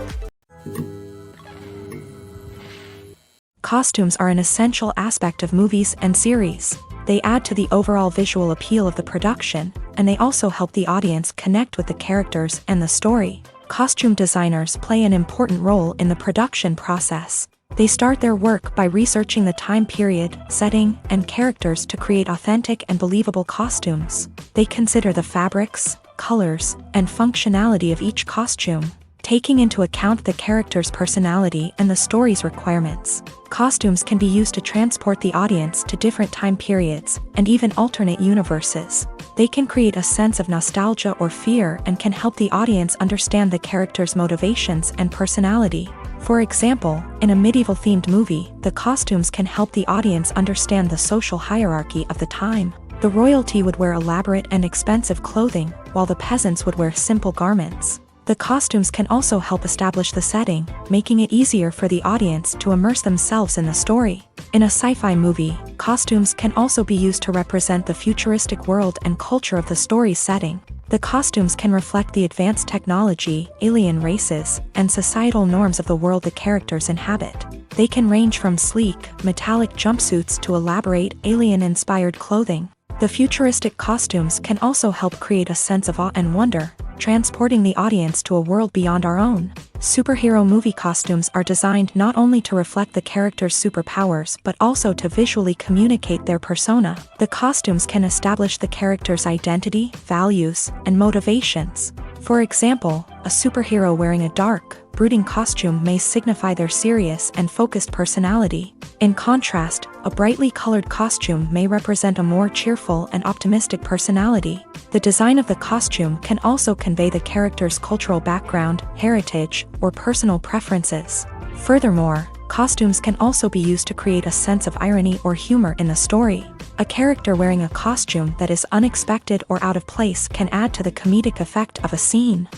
Costumes are an essential aspect of movies and series. They add to the overall visual appeal of the production, and they also help the audience connect with the characters and the story. Costume designers play an important role in the production process. They start their work by researching the time period, setting, and characters to create authentic and believable costumes. They consider the fabrics, colors, and functionality of each costume, taking into account the character's personality and the story's requirements. Costumes can be used to transport the audience to different time periods, and even alternate universes. They can create a sense of nostalgia or fear and can help the audience understand the character's motivations and personality. For example, in a medieval-themed movie, the costumes can help the audience understand the social hierarchy of the time. The royalty would wear elaborate and expensive clothing, while the peasants would wear simple garments. The costumes can also help establish the setting, making it easier for the audience to immerse themselves in the story. In a sci-fi movie, costumes can also be used to represent the futuristic world and culture of the story's setting. The costumes can reflect the advanced technology, alien races, and societal norms of the world the characters inhabit. They can range from sleek, metallic jumpsuits to elaborate, alien-inspired clothing. The futuristic costumes can also help create a sense of awe and wonder, transporting the audience to a world beyond our own. Superhero movie costumes are designed not only to reflect the character's superpowers but also to visually communicate their persona. The costumes can establish the character's identity, values, and motivations. For example, a superhero wearing a dark, brooding costume may signify their serious and focused personality. In contrast, a brightly colored costume may represent a more cheerful and optimistic personality. The design of the costume can also convey the character's cultural background, heritage, or personal preferences. Furthermore, costumes can also be used to create a sense of irony or humor in the story. A character wearing a costume that is unexpected or out of place can add to the comedic effect of a scene.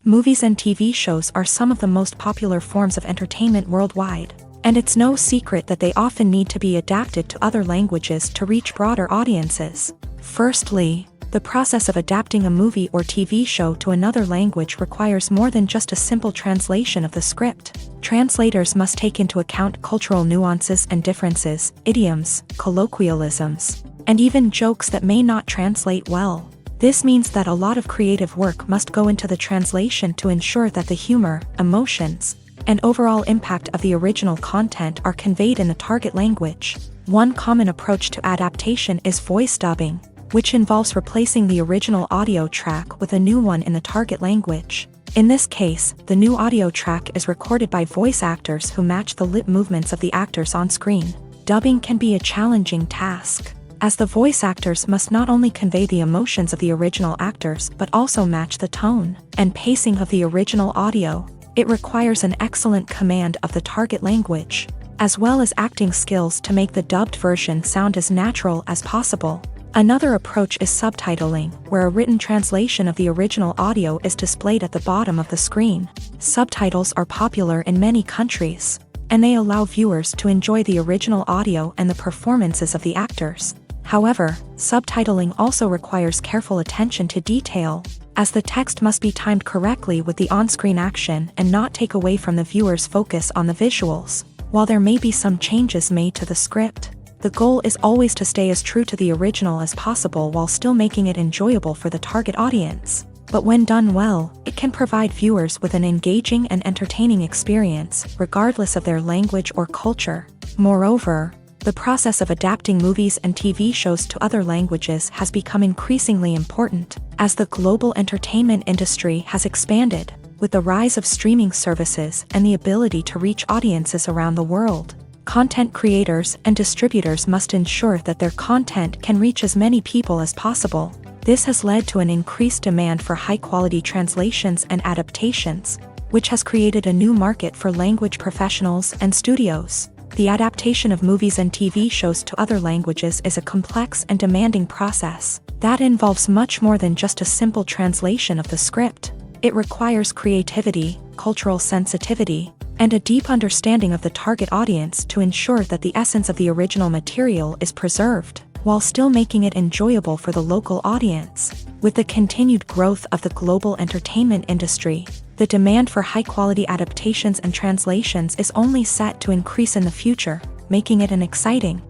Movies and TV shows are some of the most popular forms of entertainment worldwide, and it's no secret that they often need to be adapted to other languages to reach broader audiences. Firstly, The process of adapting a movie or TV show to another language requires more than just a simple translation of the script. Translators must take into account cultural nuances and differences, idioms, colloquialisms, and even jokes that may not translate well. This means that a lot of creative work must go into the translation to ensure that the humor, emotions, and overall impact of the original content are conveyed in the target language. One common approach to adaptation is voice dubbing, which involves replacing the original audio track with a new one in the target language. In this case, the new audio track is recorded by voice actors who match the lip movements of the actors on screen. Dubbing can be a challenging task, as the voice actors must not only convey the emotions of the original actors but also match the tone and pacing of the original audio. It requires an excellent command of the target language, as well as acting skills to make the dubbed version sound as natural as possible. Another approach is subtitling, where a written translation of the original audio is displayed at the bottom of the screen. Subtitles are popular in many countries, and they allow viewers to enjoy the original audio and the performances of the actors. However, subtitling also requires careful attention to detail, as the text must be timed correctly with the on-screen action and not take away from the viewer's focus on the visuals. While there may be some changes made to the script, the goal is always to stay as true to the original as possible while still making it enjoyable for the target audience. But when done well, it can provide viewers with an engaging and entertaining experience, regardless of their language or culture. Moreover, the process of adapting movies and TV shows to other languages has become increasingly important, as the global entertainment industry has expanded, with the rise of streaming services and the ability to reach audiences around the world. Content creators and distributors must ensure that their content can reach as many people as possible. This has led to an increased demand for high-quality translations and adaptations, which has created a new market for language professionals and studios. The adaptation of movies and TV shows to other languages is a complex and demanding process that involves much more than just a simple translation of the script. It requires creativity, cultural sensitivity, and a deep understanding of the target audience to ensure that the essence of the original material is preserved, while still making it enjoyable for the local audience. With the continued growth of the global entertainment industry, the demand for high-quality adaptations and translations is only set to increase in the future, making it an exciting.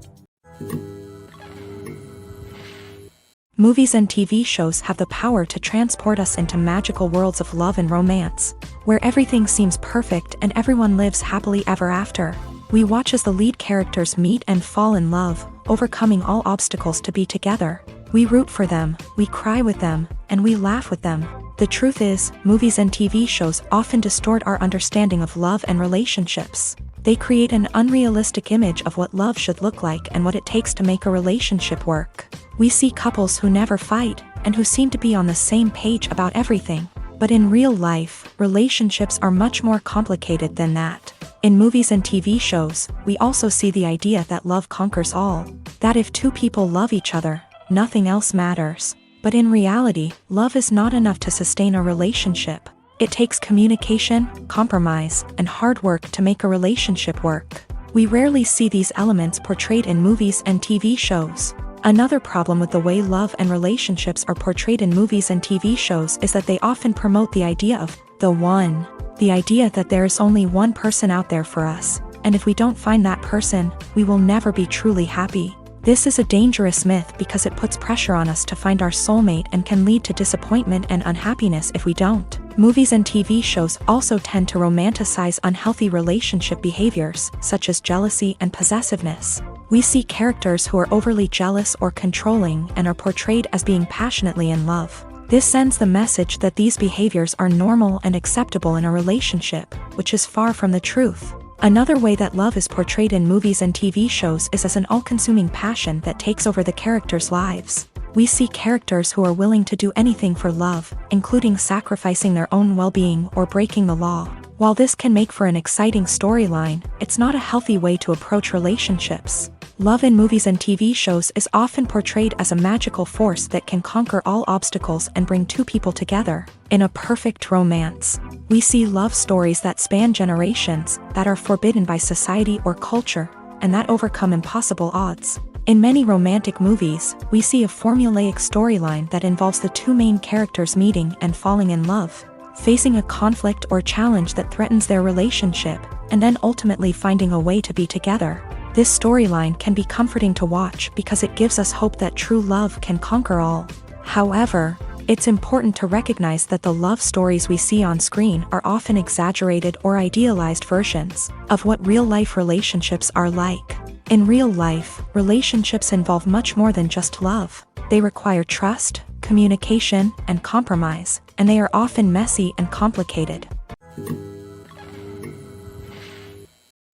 Movies and TV shows have the power to transport us into magical worlds of love and romance, where everything seems perfect and everyone lives happily ever after. We watch as the lead characters meet and fall in love, overcoming all obstacles to be together. We root for them, we cry with them, and we laugh with them. The truth is, movies and TV shows often distort our understanding of love and relationships. They create an unrealistic image of what love should look like and what it takes to make a relationship work. We see couples who never fight, and who seem to be on the same page about everything. But in real life, relationships are much more complicated than that. In movies and TV shows, we also see the idea that love conquers all. That if two people love each other, nothing else matters. But in reality, love is not enough to sustain a relationship. It takes communication, compromise, and hard work to make a relationship work. We rarely see these elements portrayed in movies and TV shows. Another problem with the way love and relationships are portrayed in movies and TV shows is that they often promote the idea of the one. The idea that there is only one person out there for us, and if we don't find that person, we will never be truly happy. This is a dangerous myth because it puts pressure on us to find our soulmate and can lead to disappointment and unhappiness if we don't. Movies and TV shows also tend to romanticize unhealthy relationship behaviors, such as jealousy and possessiveness. We see characters who are overly jealous or controlling and are portrayed as being passionately in love. This sends the message that these behaviors are normal and acceptable in a relationship, which is far from the truth. Another way that love is portrayed in movies and TV shows is as an all-consuming passion that takes over the characters' lives. We see characters who are willing to do anything for love, including sacrificing their own well-being or breaking the law. While this can make for an exciting storyline, it's not a healthy way to approach relationships. Love in movies and TV shows is often portrayed as a magical force that can conquer all obstacles and bring two people together in a perfect romance. We see love stories that span generations, that are forbidden by society or culture, and that overcome impossible odds. In many romantic movies, we see a formulaic storyline that involves the two main characters meeting and falling in love, facing a conflict or challenge that threatens their relationship, and then ultimately finding a way to be together. This storyline can be comforting to watch because it gives us hope that true love can conquer all. However, it's important to recognize that the love stories we see on screen are often exaggerated or idealized versions of what real-life relationships are like. In real life, relationships involve much more than just love. They require trust, communication, and compromise, and they are often messy and complicated.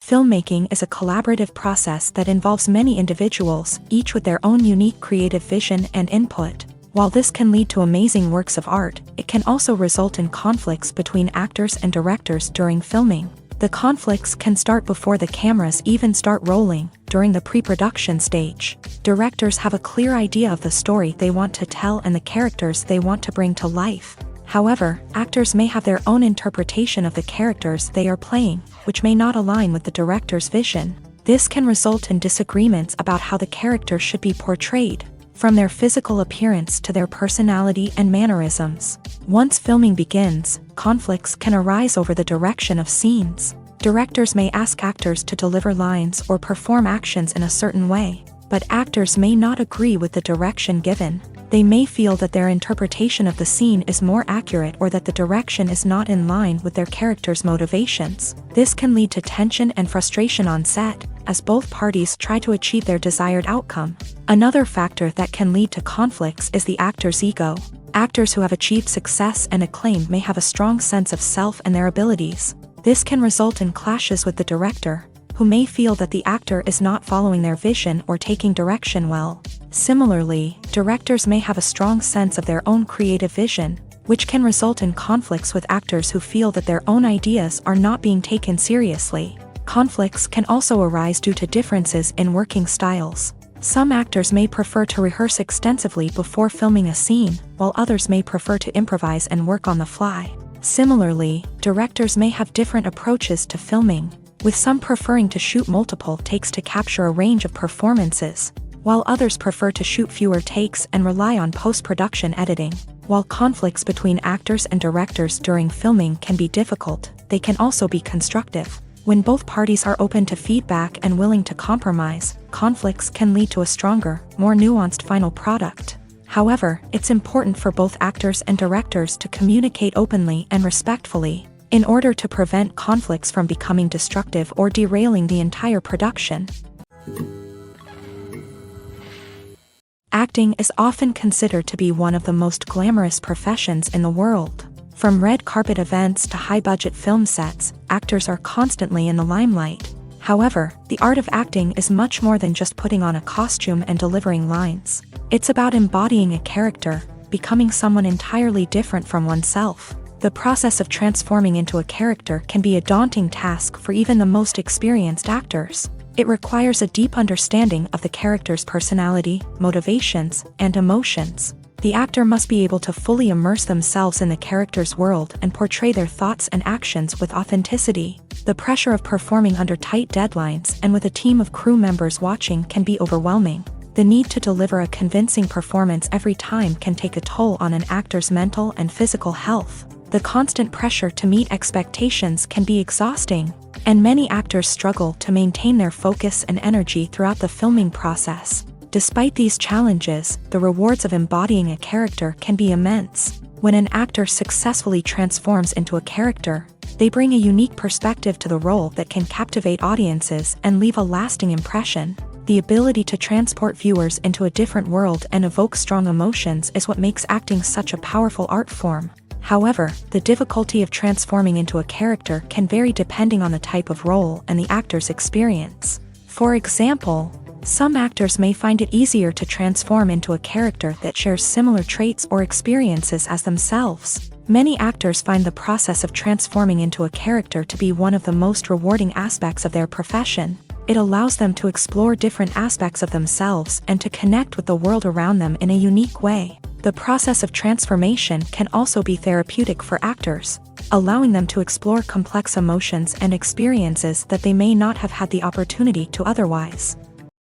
Filmmaking is a collaborative process that involves many individuals, each with their own unique creative vision and input. While this can lead to amazing works of art, it can also result in conflicts between actors and directors during filming. The conflicts can start before the cameras even start rolling, during the pre-production stage. Directors have a clear idea of the story they want to tell and the characters they want to bring to life. However, actors may have their own interpretation of the characters they are playing, which may not align with the director's vision. This can result in disagreements about how the character should be portrayed, from their physical appearance to their personality and mannerisms. Once filming begins, conflicts can arise over the direction of scenes. Directors may ask actors to deliver lines or perform actions in a certain way, but actors may not agree with the direction given. They may feel that their interpretation of the scene is more accurate or that the direction is not in line with their character's motivations. This can lead to tension and frustration on set, as both parties try to achieve their desired outcome. Another factor that can lead to conflicts is the actor's ego. Actors who have achieved success and acclaim may have a strong sense of self and their abilities. This can result in clashes with the director, who may feel that the actor is not following their vision or taking direction well. Similarly, directors may have a strong sense of their own creative vision, which can result in conflicts with actors who feel that their own ideas are not being taken seriously. Conflicts can also arise due to differences in working styles. Some actors may prefer to rehearse extensively before filming a scene, while others may prefer to improvise and work on the fly. Similarly, directors may have different approaches to filming, with some preferring to shoot multiple takes to capture a range of performances, while others prefer to shoot fewer takes and rely on post-production editing. While conflicts between actors and directors during filming can be difficult, they can also be constructive. When both parties are open to feedback and willing to compromise, conflicts can lead to a stronger, more nuanced final product. However, it's important for both actors and directors to communicate openly and respectfully, in order to prevent conflicts from becoming destructive or derailing the entire production. Acting is often considered to be one of the most glamorous professions in the world. From red carpet events to high-budget film sets, actors are constantly in the limelight. However, the art of acting is much more than just putting on a costume and delivering lines. It's about embodying a character, becoming someone entirely different from oneself. The process of transforming into a character can be a daunting task for even the most experienced actors. It requires a deep understanding of the character's personality, motivations, and emotions. The actor must be able to fully immerse themselves in the character's world and portray their thoughts and actions with authenticity. The pressure of performing under tight deadlines and with a team of crew members watching can be overwhelming. The need to deliver a convincing performance every time can take a toll on an actor's mental and physical health. The constant pressure to meet expectations can be exhausting, and many actors struggle to maintain their focus and energy throughout the filming process. Despite these challenges, the rewards of embodying a character can be immense. When an actor successfully transforms into a character, they bring a unique perspective to the role that can captivate audiences and leave a lasting impression. The ability to transport viewers into a different world and evoke strong emotions is what makes acting such a powerful art form. However, the difficulty of transforming into a character can vary depending on the type of role and the actor's experience. For example, some actors may find it easier to transform into a character that shares similar traits or experiences as themselves. Many actors find the process of transforming into a character to be one of the most rewarding aspects of their profession. It allows them to explore different aspects of themselves and to connect with the world around them in a unique way. The process of transformation can also be therapeutic for actors, allowing them to explore complex emotions and experiences that they may not have had the opportunity to otherwise.